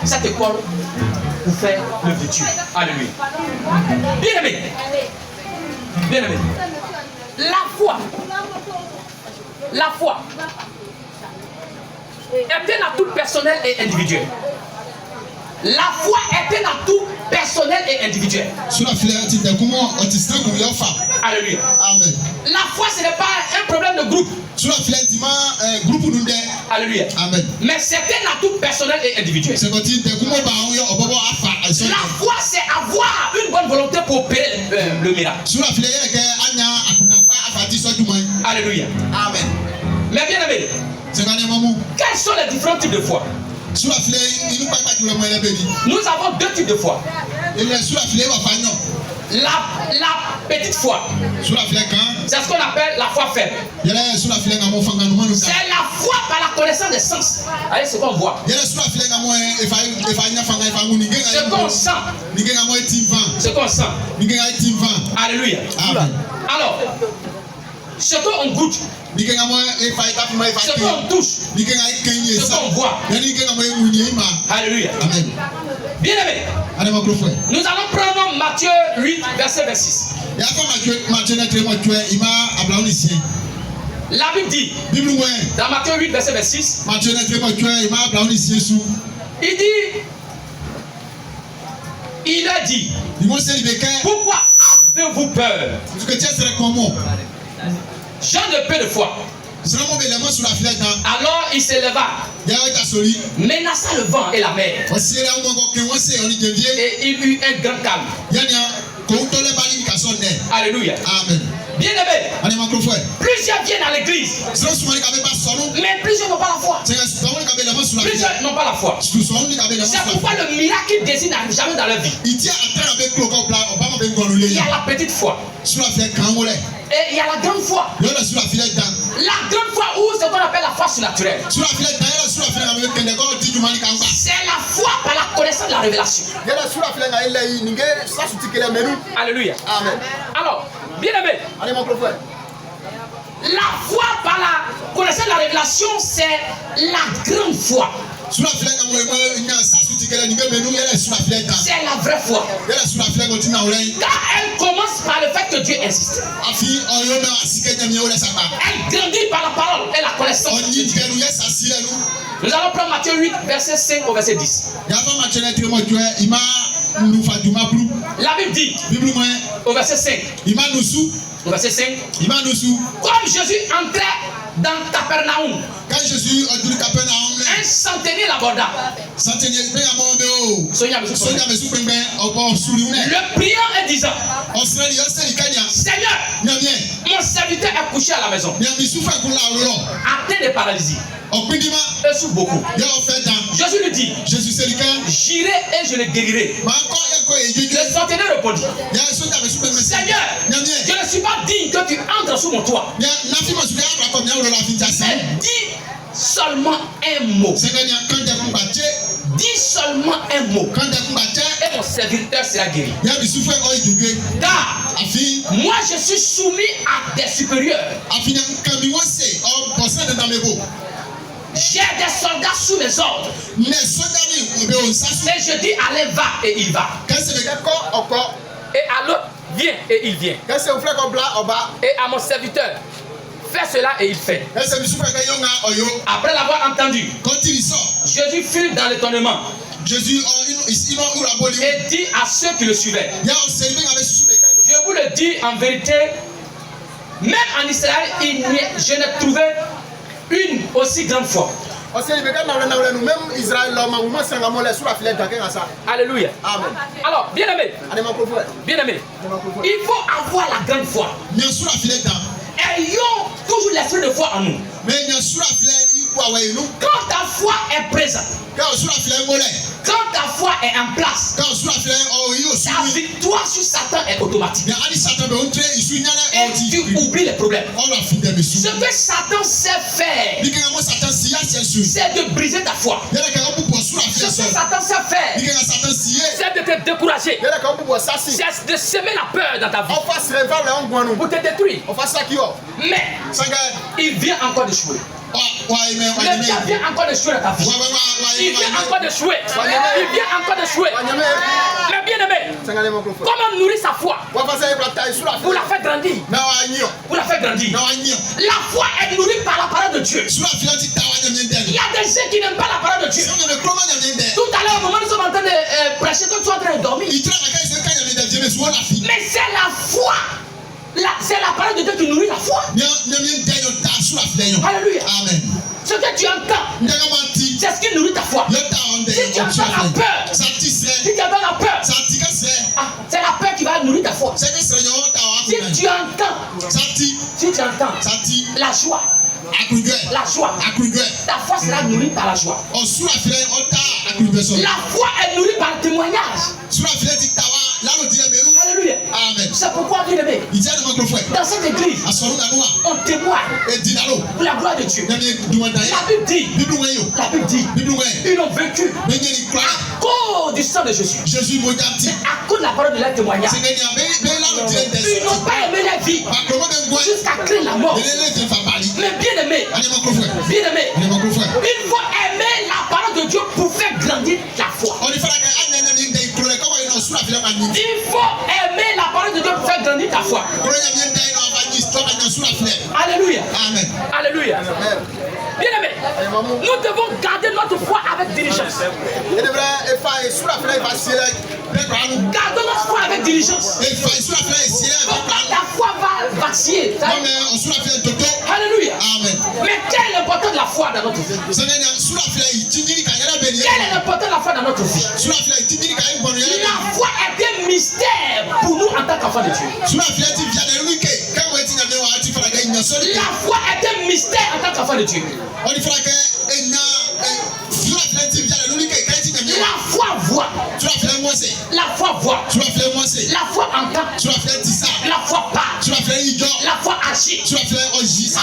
cette école pour faire le vertu. Alléluia. Bien aimé. Bien aimé. La foi est un atout personnel et individuel. La foi est un atout personnel et individuel. Alléluia. Amen. La foi, ce n'est pas un problème de groupe. Alléluia. Amen. Mais c'est un atout personnel et individuel. La foi, c'est avoir une bonne volonté pour opérer le miracle. Alléluia. Amen. Mais bien aimé, quels sont les différents types de foi? Nous avons deux types de foi. La petite foi, c'est ce qu'on appelle la foi faible. C'est la foi par la connaissance des sens. Allez, ce qu'on voit. Ce qu'on sent. Ce qu'on sent. Alléluia. Amen. Alors, ce qu'on goûte, ce qu'on touche, ce qu'on voit. Alléluia. Amen. Bien aimé, nous allons prendre Matthieu 8, verset 26. La Bible dit, dans Matthieu 8, verset 26, il a dit, pourquoi avez-vous peur? Jean de peu de foi. Alors il s'éleva, menaça le vent et la mer, et il eut un grand calme. Alléluia. Amen. Bien aimé, plusieurs viennent à l'église, mais plusieurs n'ont pas la foi. Plusieurs n'ont pas la foi. C'est pourquoi le miracle qu'ils désirent n'arrive jamais dans leur vie. Il y a la petite foi. Et il y a la grande foi. La grande foi, ou ce qu'on appelle la foi surnaturelle. C'est la foi par la connaissance de la révélation. Alléluia. Amen. Alors, bien aimé, la foi par la connaissance de la révélation, c'est la grande foi. C'est la vraie foi. Car elle commence par le fait que Dieu existe. Elle grandit par la parole et la connaissance. Nous allons prendre Matthieu 8, verset 5 au verset 10. La Bible dit, au verset 5, au verset 5, comme Jésus entrait dans Capernaum, un centenier l'aborda, le priant et disant, Seigneur, mon serviteur est couché à la maison, atteint de paralysie, et souffre beaucoup. Jésus lui dit, j'irai et je le guérirai. Le centenier répondit, Seigneur, je ne suis pas digne que tu entres sous mon toit. Mais dis seulement un mot. Dis seulement un mot. Et mon serviteur sera guéri. Car moi je suis soumis à des supérieurs. J'ai des soldats sous mes ordres. Et je dis allez va et il va. Et à l'autre viens et il vient. Et à mon serviteur fais cela et il fait. Après l'avoir entendu, Jésus fut dans l'étonnement et dit à ceux qui le suivaient, je vous le dis en vérité, même en Israël, je n'ai trouvé une aussi grande foi. Alléluia. Amen. Alors, bien aimé, il faut avoir la grande foi. Ayons toujours l'esprit de foi en nous. Quand ta foi est présente, quand ta foi est en place, ta victoire sur Satan est automatique. Et tu oublies les problèmes. Ce que Satan sait faire, c'est de briser ta foi. Ce que Satan sait faire, c'est de te décourager. C'est de semer la peur dans ta vie pour te détruire. Mais il vient encore d'échouer. Le diable vient encore de jouer dans ta vie. Il vient encore de jouer. Il vient encore de jouer. Mais bien aimé, comment nourrir sa foi pour la faire grandir? Pour la faire grandir. La foi est nourrie par la parole de Dieu. Il y a des gens qui n'aiment pas la parole de Dieu. Tout à l'heure, au moment où nous sommes en train de prêcher, toi tu es en train de dormir. Mais c'est la foi. C'est la parole de Dieu qui nourrit la foi. Alléluia. Amen. Ce que tu entends, c'est ce qui nourrit ta foi. Si tu entends la peur, si tu entends la peur, c'est la peur qui va nourrir ta foi. Si tu entends la joie, ta foi sera nourrie par la joie. La foi est nourrie par le témoignage. Alléluia. Amen. C'est pourquoi, bien aimé, dans cette église, on témoigne pour la gloire de Dieu. La Bible dit, ils ont vécu à cause du sang de Jésus. À cause de la parole de leur témoignage. Ils n'ont pas aimé la vie jusqu'à créer la mort. Mais bien aimé, il faut aimer la parole de Dieu pour faire grandir la foi. Il faut aimer la parole de Dieu pour faire grandir ta foi. Alléluia. Amen. Alléluia. Bien aimé, nous devons garder notre foi avec diligence. Gardons notre foi avec diligence. Pourquoi ta foi va vaciller? Alléluia. Amen. Mais quel est l'important de la foi dans notre vie? Quel est l'important de la foi dans notre vie? La foi est un mystère pour nous en tant qu'enfants de Dieu. La foi est un mystère en tant qu'enfant de Dieu. La foi voit. La foi voit. La foi entend. La foi parle. La foi agit. La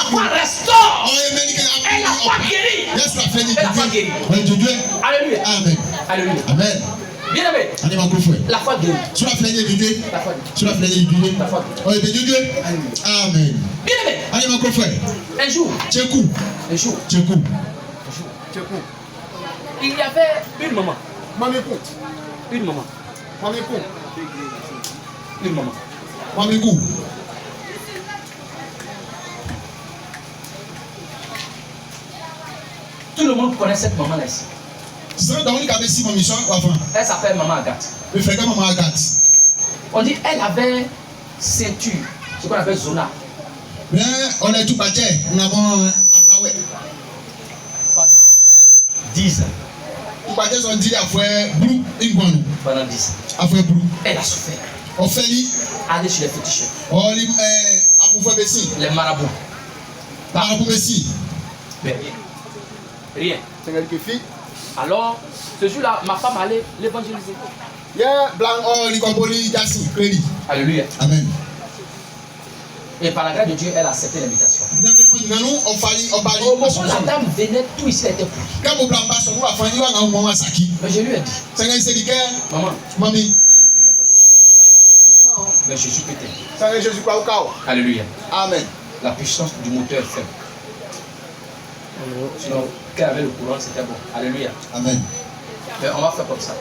foi restaure. Et la foi guérit. Et la foi guérit. Alléluia. Amen. Alléluia. Amen. Bien aimé, la foi guérit. La foi guérit. La foi guérit. Amen. Bien aimé, un jour, il y avait une maman. Une maman. Une maman. Tout le monde connaît cette maman-là ici. Elle s'appelle Maman Agathe. On dit elle avait ceinture, ce qu'on appelle zona. On est tout bâti, on a 10 ans. Pendant 10 ans. Elle a souffert. On fait aller chez les féticheurs. Les marabouts. Mais rien. Alors, ce jour-là, ma femme allait l'évangéliser. Alléluia. Amen. Et par la grâce de Dieu, elle a accepté l'invitation. Au moment où la dame venait, tout ici était pourri. Mais je lui ai dit, maman, mais je suis pété. Alléluia. Amen. La puissance du moteur est faible. Sinon, qu'elle avait le courant, c'était bon. Alléluia. Amen. Mais on va faire comme ça.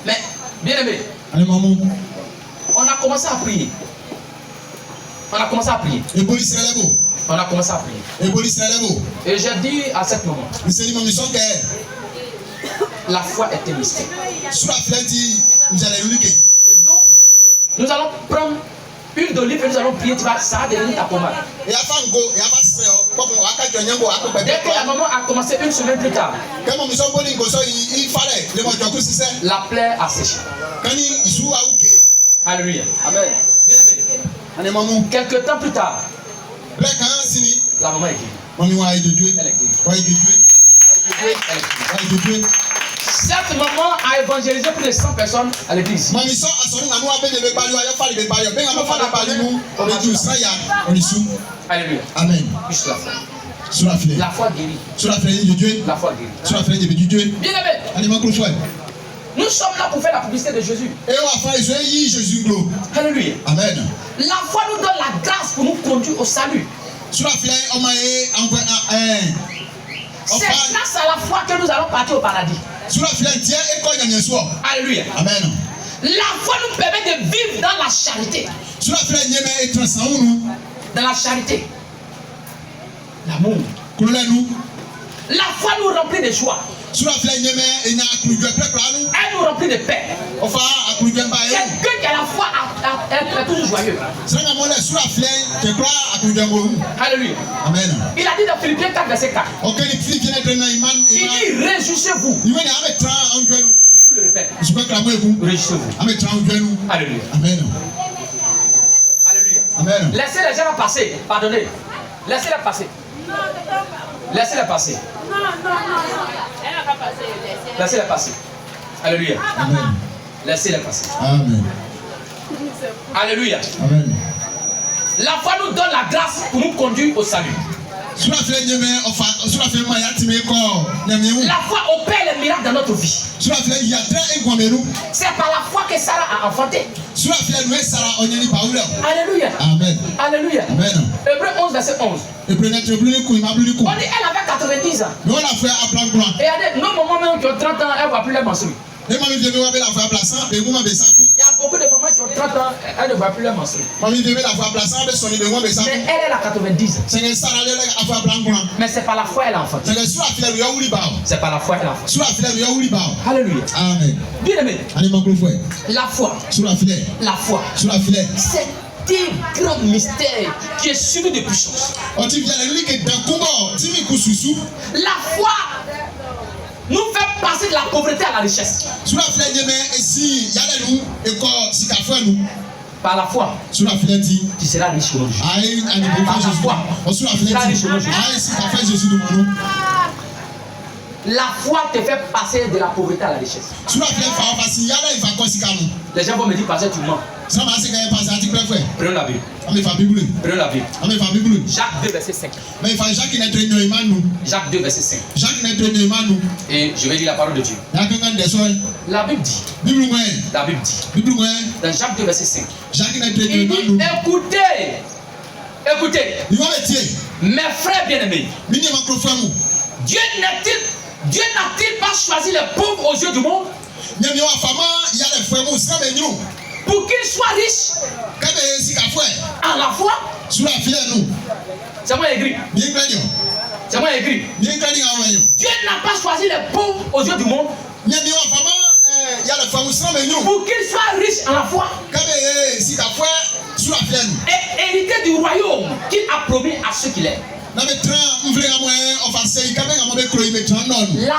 Mais, bien aimé, on a commencé à prier. On a commencé à prier. Et j'ai dit à cette maman, la foi est un mystère. Nous allons prendre une d'olive et nous allons prier, ça va devenir ta pommade. Dès que la maman a commencé une semaine plus tard, la plaie a séché. Alléluia. Amen. Quelques temps plus tard, la maman est guérie. Elle est guérie. Cette maman a évangélisé plus de 100 personnes à l'église. Alléluia. Amen. Juste la foi. La foi guérit. La foi guérit. Bien aimé. Nous sommes là pour faire la publicité de Jésus. Jésus. Alléluia. Amen. La foi nous donne la grâce pour nous conduire au salut. C'est grâce à la foi que nous allons partir au paradis. Alléluia. Amen. La foi nous permet de vivre dans la charité. Dans la charité. L'amour. La foi nous remplit de joie. Elle nous remplit de paix. Quelqu'un qui a la foi est toujours joyeux. Alléluia. Amen. Il a dit dans Philippiens 4, verset 4. Il dit réjouissez-vous. Je vous le répète. Réjouissez-vous. Alléluia. Amen. Alléluia. Amen. Laissez les gens passer. Pardonnez. Laissez-les passer. Laissez-les passer. Non. Elle n'a pas passé. Laissez-les passer. Alléluia. Amen. Laissez-les passer. Amen. Alléluia. Amen. La foi nous donne la grâce pour nous conduire au salut. La foi opère les miracles dans notre vie. C'est par la foi que Sarah a enfanté. Alléluia. Amen. Alléluia. Amen. Hébreu 11, verset 11. On dit elle avait 90 ans. Et elle dit, non, maman même qui ont 30 ans, elle ne voit plus les menstrues. Il y a beaucoup de mamans qui ont 30 ans, elles ne voient plus les menstrues. Mais elle est à 90 ans. Mais c'est par la foi qu'elle a enfanté. C'est par la foi qu'elle a enfanté. Alléluia. Amen. Bien aimé. La foi. La foi. C'est un grand mystère qui est suivi de puissance. La foi nous fait passer de la pauvreté à la richesse. Par la foi, tu seras riche aujourd'hui. Par la foi, tu seras riche aujourd'hui. La foi te fait passer de la pauvreté à la richesse. Les gens vont me dire, passer tout le monde. Prenons la Bible. Prenons la Bible. Jacques 2, verset 5. Jacques 2, verset 5. Et je vais lire la parole de Dieu. La Bible dit. La Bible dit. Dans Jacques 2, verset 5. Il dit, écoutez. Écoutez. Mes frères bien-aimés. Dieu n'a-t-il pas choisi les pauvres aux yeux du monde pour qu'ils soient riches en la foi? C'est moi écrit. C'est moi écrit. Dieu n'a pas choisi les pauvres aux yeux du monde pour qu'ils soient riches en la foi et hériter du royaume qu'il a promis à ceux qui l'aiment. La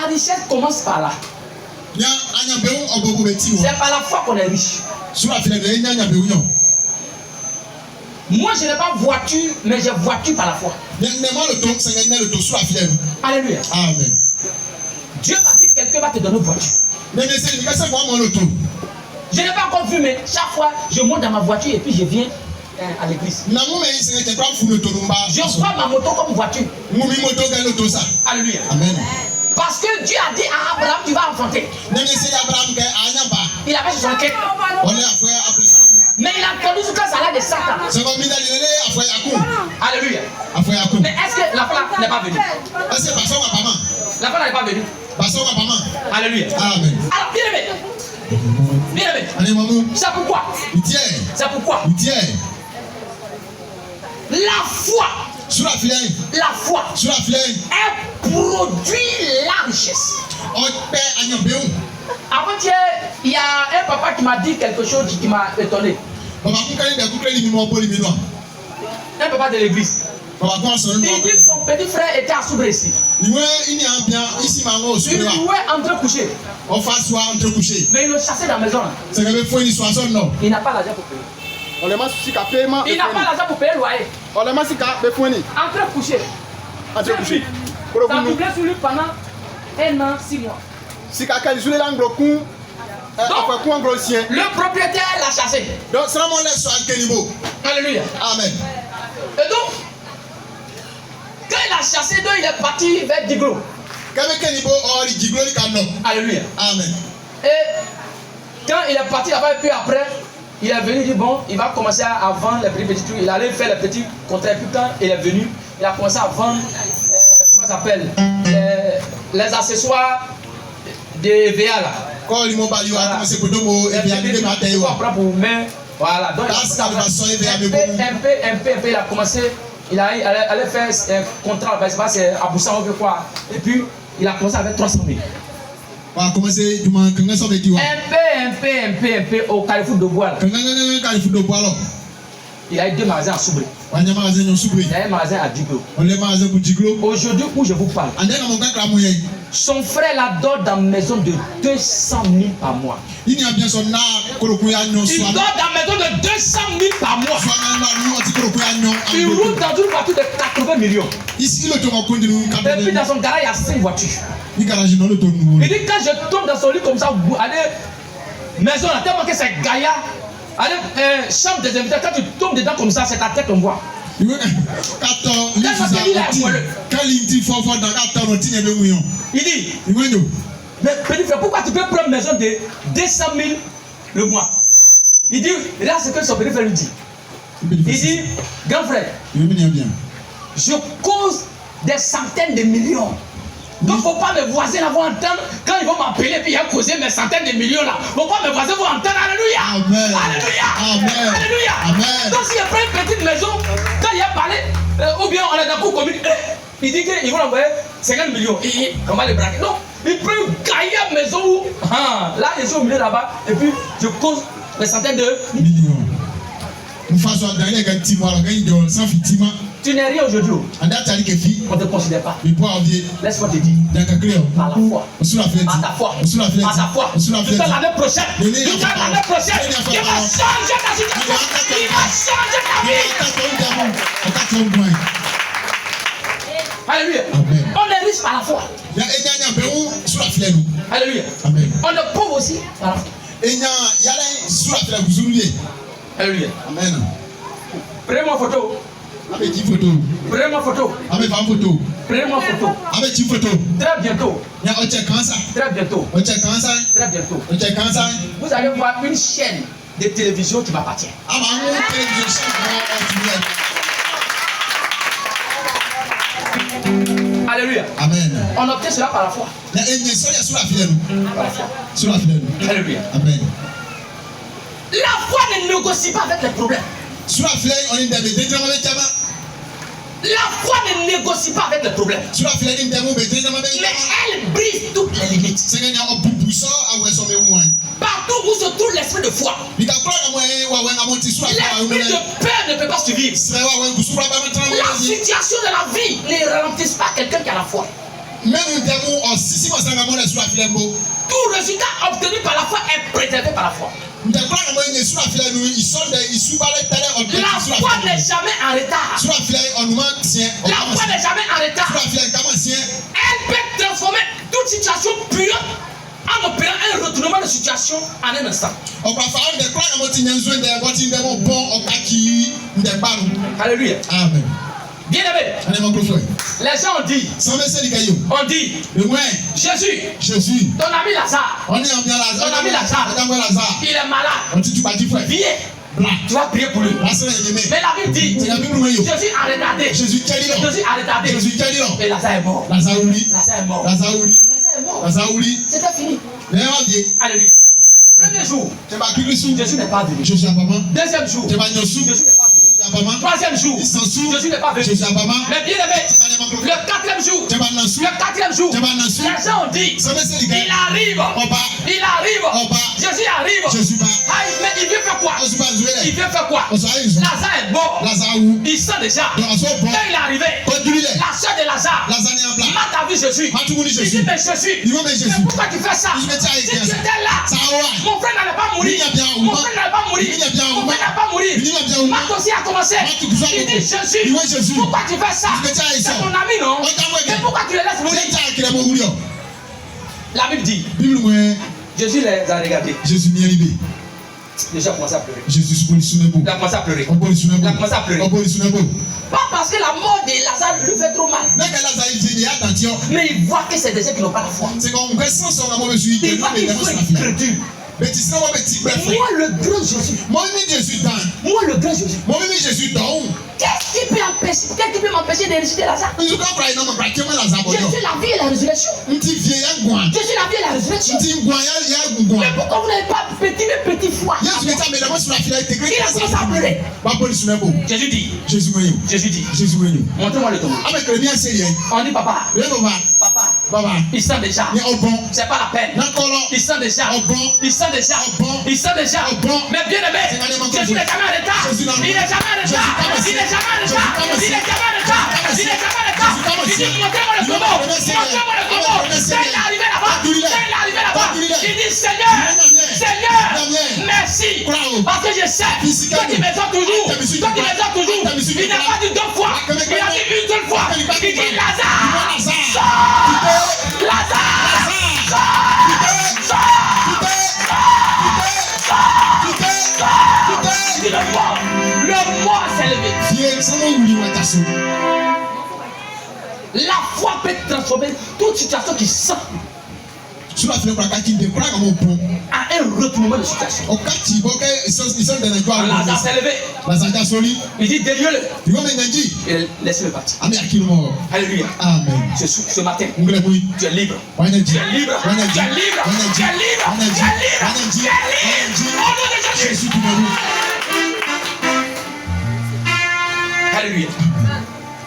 richesse commence par là. C'est par la foi qu'on est riche. Moi je n'ai pas voiture, mais j'ai voiture par la foi. Alléluia. Amen. Dieu m'a dit que quelqu'un va te donner une voiture. Je n'ai pas encore vu, mais chaque fois je monte dans ma voiture et puis je viens à l'église. Je prends ma moto comme voiture. Alléluia. Amen. Parce que Dieu a dit à Abraham, tu vas enfanter. Il avait 64 ans. Mais il a entendu ce que ça allait de Satan. Alléluia. Mais est-ce que la femme n'est pas venue? La femme n'est pas venue. Alléluia. Amen. Alors, bien aimé. Bien aimé. C'est pourquoi. C'est pourquoi. La foi. La foi. Elle produit la richesse. Avant-hier, il y a un papa qui m'a dit quelque chose qui m'a étonné. Un papa de l'église. Il dit que son petit frère était à Soubressi. Il louait entre couchés. Mais il le chassait dans la maison. Il n'a pas l'argent pour payer. Il n'a pas l'argent pour payer le loyer. Entre couchés. Ça doublait sur lui pendant 1 an, 6 mois. Donc, le propriétaire l'a chassé. Alléluia. Amen. Et donc, quand il a chassé, donc il est parti vers Diglo. Alléluia. Amen. Et quand il est parti là-bas, et puis après, il est venu, il dit bon, il va commencer à vendre les petits trucs. Il allait faire les petits contrats. Et puis quand il est venu, il a commencé à vendre, comment ça s'appelle, les accessoires de VA là. Quand il m'a parlé, il a commencé pour nous, et bien, il m'a dit, voilà, donc il a commencé, il allait faire un contrat, c'est à Boussan ou quoi, et puis il a commencé avec 300 000. On a commencé, du moins, quand on dit, un peu au Carrefour de Bois. Carrefour de Bois, il a eu 2 magasins à Soubré. Il y a un magasin à Diglo. Aujourd'hui, où je vous parle, son frère la donne dans une maison de 200 000 par mois. Il dort dans une maison de 200 000 par mois. Il roule dans une voiture de 80 millions. Et puis dans son garage, il y a 5 voitures. Il dit quand je tombe dans son lit comme ça, allez, maison là, tellement que c'est gaillard. Allez, chambre des invités, quand tu tombes dedans comme ça, c'est ta tête qu'on voit. Il dit, mais petit frère, pourquoi tu peux prendre une maison de 200 000 le mois? Il dit, là c'est que son petit frère lui dit. Il dit, grand frère, je cause des centaines de millions. Donc il ne faut pas mes voisins vont entendre, quand ils vont m'appeler puis ils vont causer mes centaines de millions là. Il ne faut pas mes voisins vont entendre, alléluia. Amen. Alléluia. Amen. Alléluia. Amen. Donc s'il prend une petite maison, quand il a parlé, ou bien on est dans le coup commune, il dit qu'ils vont envoyer 50 millions. Et on va les braquer. Non, il prend une gaillard maison où, là je suis au milieu là-bas, et puis je cause des centaines de millions. Tu n'es rien aujourd'hui. On ne te considère pas. Laisse-moi te dire. Par la foi. Par ta foi. Par ta foi. Jusqu'à l'année prochaine. Jusqu'à l'année prochaine. Il va changer ta situation. Il va changer ta vie. Alléluia. On est riche par la foi. Alléluia. On est pauvre aussi par la foi. Alléluia. Amen. Prenez-moi photo. Prenez-moi photo. Prenez-moi photo. Très bientôt. Très bientôt. Très bientôt. Vous allez voir une chaîne de télévision qui m'appartient. Alléluia. Amen. On obtient cela par la foi. Par la foi. Alléluia. Amen. La foi ne négocie pas avec les problèmes. La foi ne négocie pas avec les problèmes. Mais elle brise toutes les limites. Partout où se trouve l'esprit de foi, l'esprit de peur ne peut pas survivre. La situation de la vie ne ralentit pas quelqu'un qui a la foi. Tout résultat obtenu par la foi est préservé par la foi. La foi n'est jamais en retard. La foi n'est jamais en retard. Elle peut transformer toute situation pure en opérant un retournement de situation en un instant. Alléluia. Amen. Bien aimé. Les gens ont dit, Jésus, ton ami Lazare, il est malade. Viens, tu vas prier pour lui. Mais la Bible dit, Jésus a retardé. Et Lazare est mort. C'était fini. Alléluia. Premier jour, Jésus n'est pas venu. Deuxième jour, Jésus n'est pas venu. Troisième jour, Jésus n'est pas venu. Mais bien aimé, le quatrième jour, les gens ont dit, il arrive. Jésus arrive. Mais il vient faire quoi? Lazare est mort. Il sent déjà. Quand il est arrivé, la soeur de Lazare m'a vu Jésus. Il dit, mais Jésus, mais pourquoi tu fais ça? Si tu étais là, mon frère n'allait pas mourir. Marc aussi a commencé. Il dit, Jésus, pourquoi tu fais ça? C'est ton ami, non? Mais pourquoi tu le laisses mourir? La Bible dit, Jésus les a regardés. Déjà commencé à pleurer. Il a commencé à pleurer. Pas parce que la mort de Lazare lui fait trop mal. Mais il voit que c'est des gens qui n'ont pas la foi. Il voit qu'il faut être crédule. Moi le grand Jésus. Qu'est-ce qui peut empêcher qu'est-ce qui peut m'empêcher de réciter Lazare? Je suis la vie et la résurrection. Je suis la vie et la résurrection. Mais pourquoi vous n'avez pas petit foi? Il a commencé à pleurer. Jésus dit, montrez-moi le tombeau. On dit papa, il sent déjà. C'est pas la peine. Il sent déjà. Mais bien aimé, Jésus n'est jamais en retard. Il n'est jamais en retard. Il dit montrez-moi le tombeau. Quand il est arrivé là-bas, il dit Seigneur, merci. Parce que je sais que tu m'exhortes toujours. Il n'a pas dit 2 fois. Il a dit une seule fois. Il dit Lazare, sors. Lazare, sors. Le mort s'est levé. La foi peut transformer toute situation qui sent à un retournement de situation. Lazare s'est levé. Il dit délieu-le. Et laissez-le partir. Alléluia. Amen. Ce matin, tu es libre. Au nom de Jésus. Alléluia.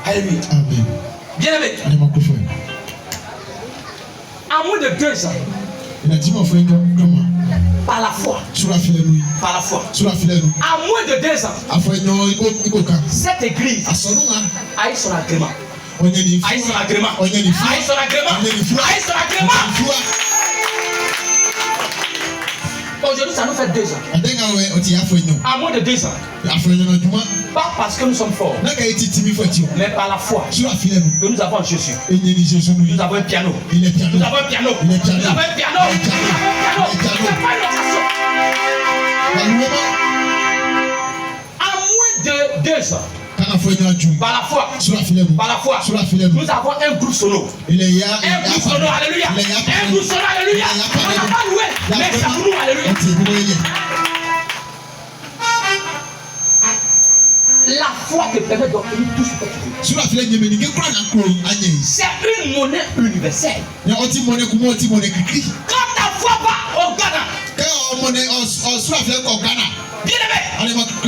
Amen. Bien aimé. À moins de 2 ans. Par la foi. À moins de 2 ans. Cette église a eu son agrément. Aujourd'hui, ça nous fait 2 ans. À moins de 2 ans. Pas parce que nous sommes forts, mais par la foi que nous avons en Jésus. Nous avons un piano. Nous avons un piano. À moins de 2 ans. Par la foi, nous avons un groupe solo. Alléluia. Un groupe solo, alléluia. On n'a pas loué, mais c'est pour nous, alléluia. La foi te permet d'obtenir tout ce que tu veux. C'est une monnaie universelle. Quand ta foi va au Ghana, bien aimé,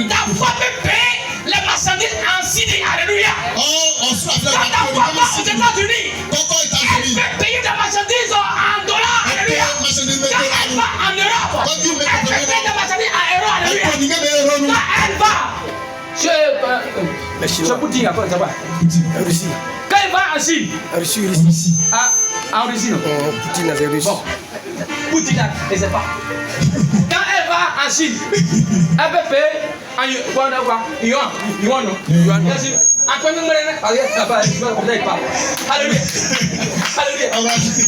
ta foi peut payer les marchandises en Syrie, alléluia. Quand ta foi va aux États-Unis, elle peut payer des marchandises en dollars, alléluia. Quand elle va en Europe, elle peut payer des marchandises en euros, alléluia. Quand elle va, je peux dire encore, ça va. Quand elle va en Chine, en Russie, non. Poutine a Russie. Bon, Poutine ne sait pas. Quand elle va en Chine, elle peut payer en yuan, non. Alléluia.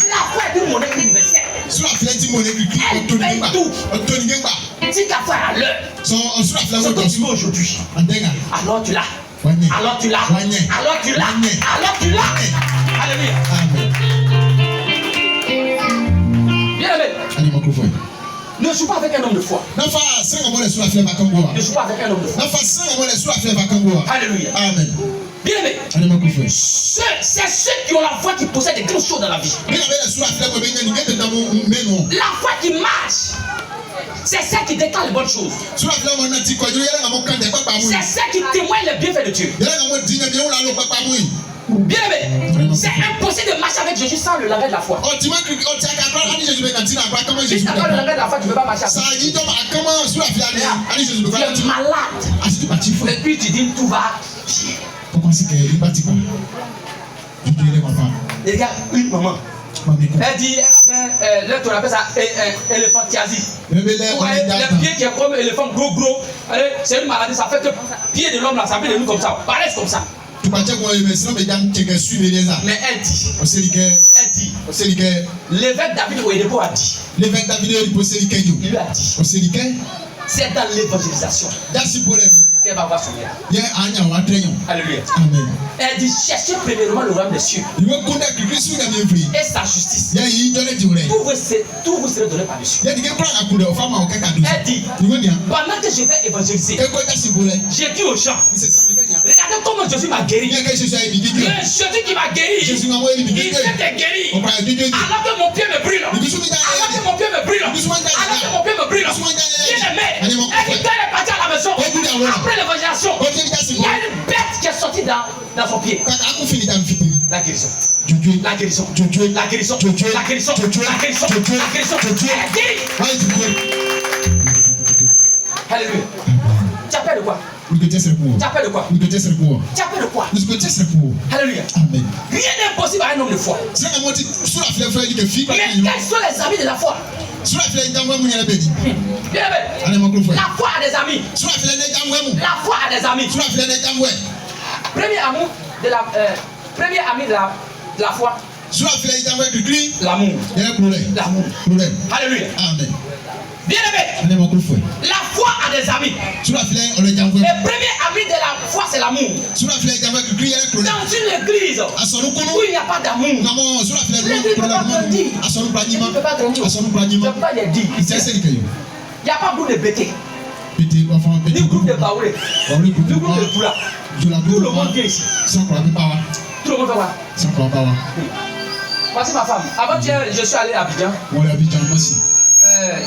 La foi est une monnaie universelle. Elle paye tout. Si ta foi est à l'heure, ce que tu veux aujourd'hui, alors tu l'as. Alléluia. Bien aimé. Ne joue pas avec un homme de foi. Ne joue pas avec un homme de foi. Alléluia. Amen. Bien aimé. C'est ceux qui ont la foi qui possèdent des grandes choses dans la vie. La foi qui marche, c'est celle qui déclare les bonnes choses. C'est celle qui témoigne les bienfaits de Dieu. Bien aimé, c'est impossible de marcher avec Jésus sans le langage de la foi. Si tu n'as pas le langage de la foi, tu ne peux pas marcher avec Jésus. Tu es malade. Et puis tu dis tout va bien. Les gars, une maman, elle dit, là tu appelles ça éléphantiasie. Le pied qui est comme éléphant gros. C'est une maladie, ça fait que le pied de l'homme là, ça fait des nous comme ça, paraît comme ça. Mais elle dit, l'évêque David Oyedepo a dit, il lui a dit, c'est dans l'évangélisation que qu'elle va voir son maître. Yẹ anya wa tẹ̀yàn. Alléluia. Amen. Elle dit cherchez premièrement le royaume des cieux Ìwé kúndà kìkì sùn dàbí efiri. et sa justice. Yẹ yìí jọ́lẹ̀ jù rẹ̀. Tout vous serez donné par-dessus. Yẹ dìgẹ́ kúrò àkùdẹ ọ̀fà máa ọ̀kẹ́ kàdùn. Elle dit Ìwé nìyà. pendant que je vais évangéliser, Eko ẹja sì bolẹ̀. j'ai dit aux gens, regardez comment Jésus m'a guéri. Yẹ kẹ́ ṣe sọ ẹ̀mí Le gígé. Jésus qui m'a guéri, Jésus máa wọ ẹ̀mí il gígé. s'était guéri. Ọ̀pá ẹ̀ gígé. Alors que mon pied me brûle. Alors que mon pied me brûle. Alors que mon pied me brûle. Bien aimé. Elle dit quand elle est partie à la maison, après l'évangélisation, il y a une bête qui est sortie dans son pied. Kàkà kún fìdí dàbí fìdí. La guérison. Jojo. La guérison. Jojo. La guérison. Jojo. La guérison. Jojo. La guérison. Jojo. La guérison. Jojo. Elle est guérie. Wáyé ti kú. Alléluia. Tu appelles de quoi? Olùkọ́jẹ́ sẹ̀rẹ̀ kú. Tu appelles de quoi? Olùkọ́jẹ́ sẹ̀rẹ̀ kú. Tu appelles de quoi? Olùkọ́jẹ́ sẹ̀rẹ̀ kú. Alléluia. Amen. Rien n'est impossible à un homme de foi. Sẹ́nà mo ti sùrà filẹ̀ fún ẹ jíkẹ́ fi. Mais quels sont les amis de la foi? Sùrà filẹ̀ yìí jáwé mu yẹn bẹ́ẹ̀ di. Bien aimé. Alẹ́ mọ̀ kúrò fún ẹ. La foi a des amis. Sùrà filẹ̀ ní jáwé mu. La foi a des amis. Sùrà filẹ̀ ní jáwé. Premier amour de la premier ami de la foi, Sùrà filẹ̀ yìí jáwé kìkìrì. l'amour. Yẹ kúrò rẹ̀. L'amour. Kúrò rẹ̀. Alléluia. Amen. Bien aimé. Alẹ́ mọ̀ kúrò fún ẹ. La foi a des amis. Sùrà filẹ̀ ọ̀rẹ́ jáwé. Le premier ami de la foi, c'est l'amour. Sùrà filẹ̀ jáwé kìkìrì yẹ kúrò rẹ̀. Dans une église Asọ̀rọ̀ kúnú. où il n'y a pas d'amour, Namọ sùrà filẹ̀ l'église ne peut pas grandir. Asọ̀rọ̀ kúrò L'église anyimá. ne peut pas grandir. Asọ̀rọ̀ kúrò Je ne anyimá. peux pas les dire. Ìtẹ́ Il sẹ́ni kẹyọ. n'y a pas beaucoup de bêtés. Pété ọ̀fọ̀ pété Ni groupe de Baoulé, Wàhálà ni kúrò groupe de Toula. Jùlọ Tout le monde vient ici. Sọ̀kọ̀rọ̀ bí báwa. Tout le monde va voir. Sọ̀kọ̀rọ̀ báwa. Voici ma femme. Avant-hier, je suis allé à Abidjan. Wọ́n yà bí jan mọ́sí.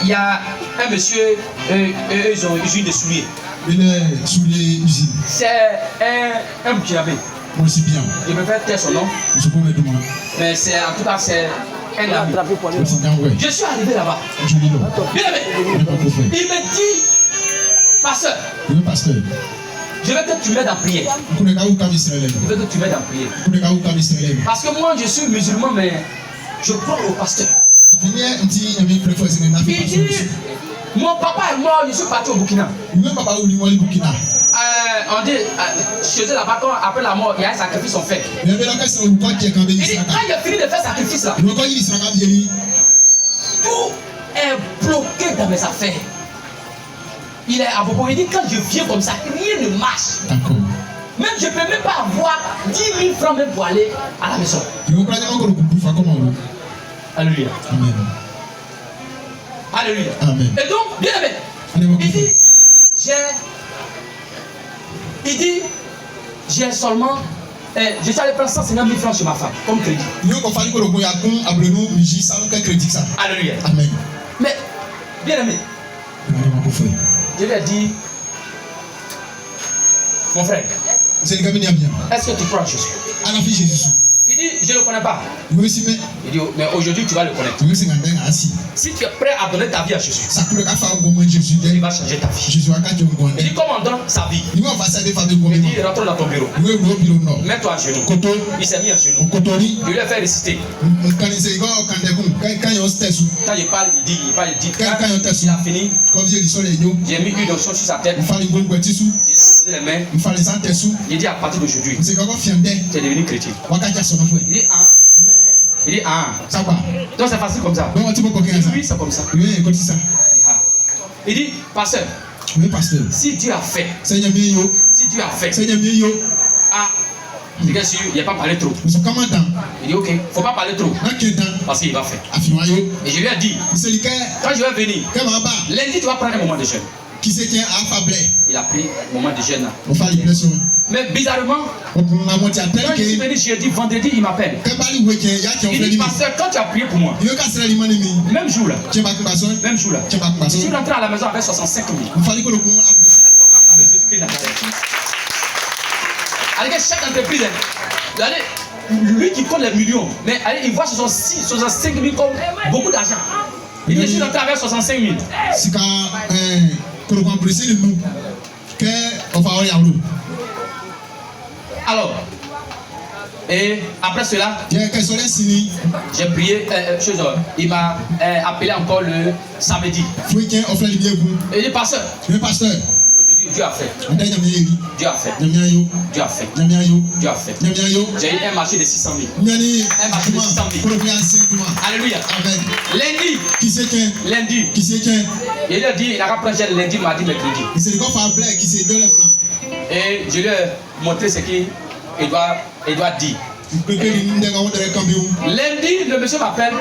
Il y a un monsieur, ils ont usine de souliers. Ilé Soulé usine. C'est un Burkinabé. Wọ́n sì bí yàn. Je me fais taire son nom, Nsopọ̀ mẹ́dùnmọ́. mais c'est en tout cas c'est un ami. Wọ́n sì dán wẹ̀. Je suis arrivé là-bas. Jùlí lọ. Bien aimé. Ní kò kó fẹ́. Il me dit, pasteur, Ìwé pásítọ̀. je veux que tu m'aides en prière. Nkúndé ká wú ká mi sẹ́rẹ̀ lẹ́nu. Je veux que tu m'aides en prière. Nkúndé ká wú ká mi sẹ́rẹ̀ lẹ́nu. Parce que moi, je suis musulman, mais je crois au pasteur. Àfẹ́yẹ́ ntí ẹ̀mí pẹ̀lú ẹ̀sìn ní Nàfẹ́ Il pásítọ̀. dit, mon papa est mort, je suis parti au Burkina. Ìwé bàbá wù ní wọ́n lé Burkina. On dit, chez eux là-bas, quand après la mort, il y a un sacrifice on fait. Ìwé bẹ́ẹ̀ lọ́kẹ́ sọ̀rọ̀ olùkọ́ jẹ kan bẹ́ẹ̀ Il yí dit, sàkà. quand j'ai fini de faire sacrifice là, Ìwé kọ́ yí sàkà bí yẹn. tout est bloqué dans mes affaires. Il est à propos, il dit, quand je viens comme ça, rien ne marche. D'accord. Même je ne peux même pas avoir 10 000 francs même pour aller à la maison. Ìwé kọ́ ẹ̀jẹ̀ kọ́ kúkú fa kọ́mọ̀ wò. Alléluia. Amen. Alléluia. Amen. Et donc, bien aimé, Allez, mon il dit, j'ai seulement, je suis allé prendre 150 000 francs sur ma femme, comme crédit. Ìwé kọ́ fani kọ́ lóko yà kún abúlénú nìjí sanu kẹ́ crédit sa. Alléluia. Amen. Mais, bien aimé, Allez, mon kó fẹ́. je lui ai dit, mon frère, Sẹ́ni ká bí ní abiyàn. est-ce que tu crois en Jésus? Anafi Jésus sùn. Il dit, je ne le connais pas. Ìwé sí mẹ́. Il dit, mais aujourd'hui tu vas le connaître. Ìwé sí ngàndẹ́ ngà á sí. Si tu es prêt à donner ta vie à Jésus, Sakure ka fa gbọmọ Jésus il jẹ. va changer ta vie. Jésus aka jẹ ngọn Il dẹ. dit, comment on donne sa vie? Ìwé ọ̀fà sẹ́dẹ̀ fa bẹ gbọmọ Il ma. dit, rentre dans ton bureau. Ìwé ìwé biro nọ. Mets-toi à genoux. Koto Il s'est mis à genoux. nkotori Je lui ai fait réciter. nkanise ìgbà ọ̀kandẹ̀kùn kányọ̀ tẹ̀sù. Quand il parle, il dit. Quand il tẹ̀sù. Il a fini. Kọ́fíyé di sọ́lẹ̀ ìjó. J'ai mis une onction sur sa tête. Nfali gbogbo ẹtí sú. J'ai posé les mains. Nfali san tẹ̀sù. J'ai dit, à partir d'aujourd'hui, Nsè kọ́kọ́ fiandẹ́. tu es devenu chrétien. Wákàtí sọ̀rọ̀ fún ẹ. Il dit, ah. Il dit, ah. Sábà. Donc c'est facile comme ça. Bẹ́ẹ̀ wọ́n ti bọ́ kọ́kẹ́ yẹn sa. Oui, c'est comme ça. Ìwé yẹn kọ́ ti sa. Il dit, pasteur, Ìwé pásítọ̀. si Dieu a fait, Sẹ́yìn mi yó. si Dieu a fait, Sẹ́yìn mi yó. ah, je suis sûr, il n'y a pas parlé trop. Nsọ̀kámá dàn. Il dit, ok, il ne faut pas parler trop, N'a kè dàn. parce qu'il va faire. Àfihàn yó. Et je lui ai dit, Ìsèlíkẹ́ quand je vais venir, kẹ́ máa bá. lundi, tu vas prendre un moment de jeûne. Kìsè kẹ́ àfàblẹ̀. Il a pris un moment de jeûne là. Òfàlì pẹ̀sọ̀. Mais bizarrement, Ọkùnrin àwọn ti quand je suis àtẹ́lẹ̀kẹ́. venu jeudi, vendredi, il m'appelle. Kẹ́bálì ìwé kẹ́ yá kẹ́ Il ọ̀fẹ́ dit, ní mi. pasteur, quand tu as prié pour moi, Ìwé ká sẹ́rẹ̀ ní mọ́ni mi. même jour là, Tiẹ̀ bá kún bá sọ́n. même jour là, Tiẹ̀ bá kún bá je suis sọ́n. rentré à la maison avec 65 000. Òfàlì kọ́ lókun abúlé. Avec Jésus-Christ Nazareth. Avec chaque entreprise, allez, lui qui compte les millions, mais allez, il voit 65 000 comme beaucoup d'argent. Il dit, je suis rentré avec 65 000. Sika kọlọkun abúlé sí nínú kẹ́ ọ̀fà ọ̀rẹ́ àwòrán. Alors, et après cela, Yẹ kẹ́ sọ́lẹ̀ sí ni j'ai prié, il m'a appelé encore le samedi. fún kẹ́ ọ̀fẹ́ lè bí egun. Et il dit, pasteur, Ìwé pásítọ̀ aujourd'hui, Dieu a fait, ọ̀dẹ́ nyàmé yé rí. Dieu a fait, Nyàmé ayó. Dieu a fait, Nyàmé ayó. Dieu a fait. Nyàmé ayó. J'ai eu un marché de 600 000. Nyàní marché de kuma 600 000. kọlọkun yà sí kuma. Alléluia. Amen. Lundi, Kìsè kẹ́ lundi, kìsè kẹ́ il a dit, il a rapproché lundi, mardi, mercredi. ìsèlíkọ́ fà blẹ̀ kìsè dọ́lẹ̀ múna. Et je lui ai montré ce qu'il doit dire. Lundi, le monsieur m'appelle.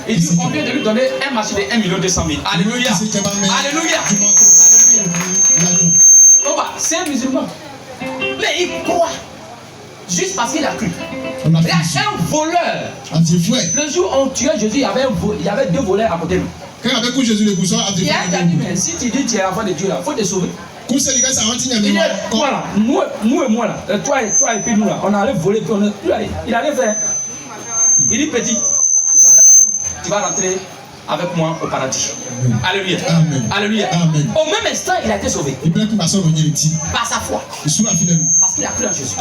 Il dit on vient de lui donner un marché de 1 200 000. Alléluia. Alléluia. Oh bah, c'est un musulman. Mais il croit. Juste parce qu'il a cru. Il y a un voleur. Le jour où on tuait Jésus, il y avait 2 voleurs à côté de lui. Il a dit, mais si tu dis que tu es enfant de Dieu, il faut te sauver. Il dit, voilà, nous et moi là, toi et puis nous là, on allait voler, il allait faire. Il dit, petit, tu vas rentrer avec moi au paradis. Alléluia. Amen. Alléluia. Amen. Au même instant, il a été sauvé. Par sa foi. Parce qu'il a cru en Jésus.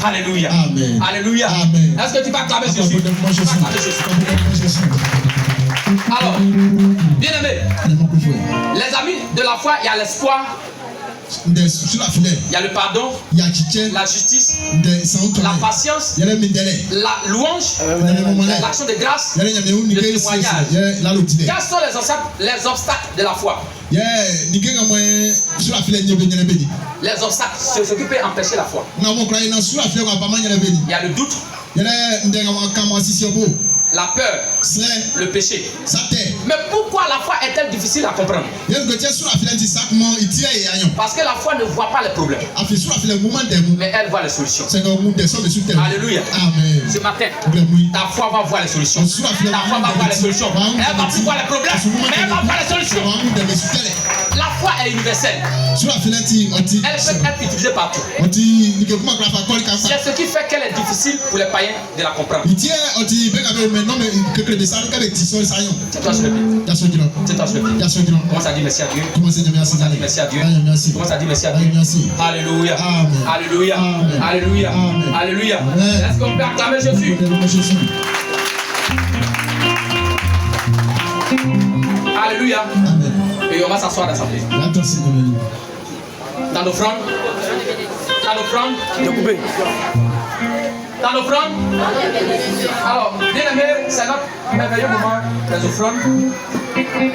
Alléluia. Amen. Alléluia. Amen. Est-ce que tu vas acclamer Jésus? Alors, bien aimé, les amis de la foi, il y a l'espoir, il y a le pardon, la justice, la patience, la louange, l'action de grâce, le témoignage. Quels sont les obstacles de la foi? Les obstacles, c'est ce qui peut empêcher la foi. Il y a le doute, la peur, le péché. Mais pourquoi la foi est-elle difficile à comprendre? Parce que la foi ne voit pas les problèmes, mais elle voit les solutions. Alléluia. Amen. Ce matin, ta foi va voir les solutions. Ta foi va voir les solutions. Elle va plus voir les problèmes, mais elle va voir les solutions. La foi est universelle. Elle peut être utilisée partout. C'est ce qui fait qu'elle est difficile pour les païens de la comprendre. C'est toi sur le pied. C'est toi sur le pied. Commence à dire merci à Dieu. Commence à dire merci à Dieu. Commence à dire merci à Dieu. Alléluia. Alléluia. Alléluia. Alléluia. Est-ce qu'on peut acclamer Jésus? Alléluia. Et on va s'asseoir dans sa place. Dans l'offrande. Dans l'offrande. Découpé. Dans l'offrande. Alors, bien aimé, c'est notre merveilleux moment des offrandes.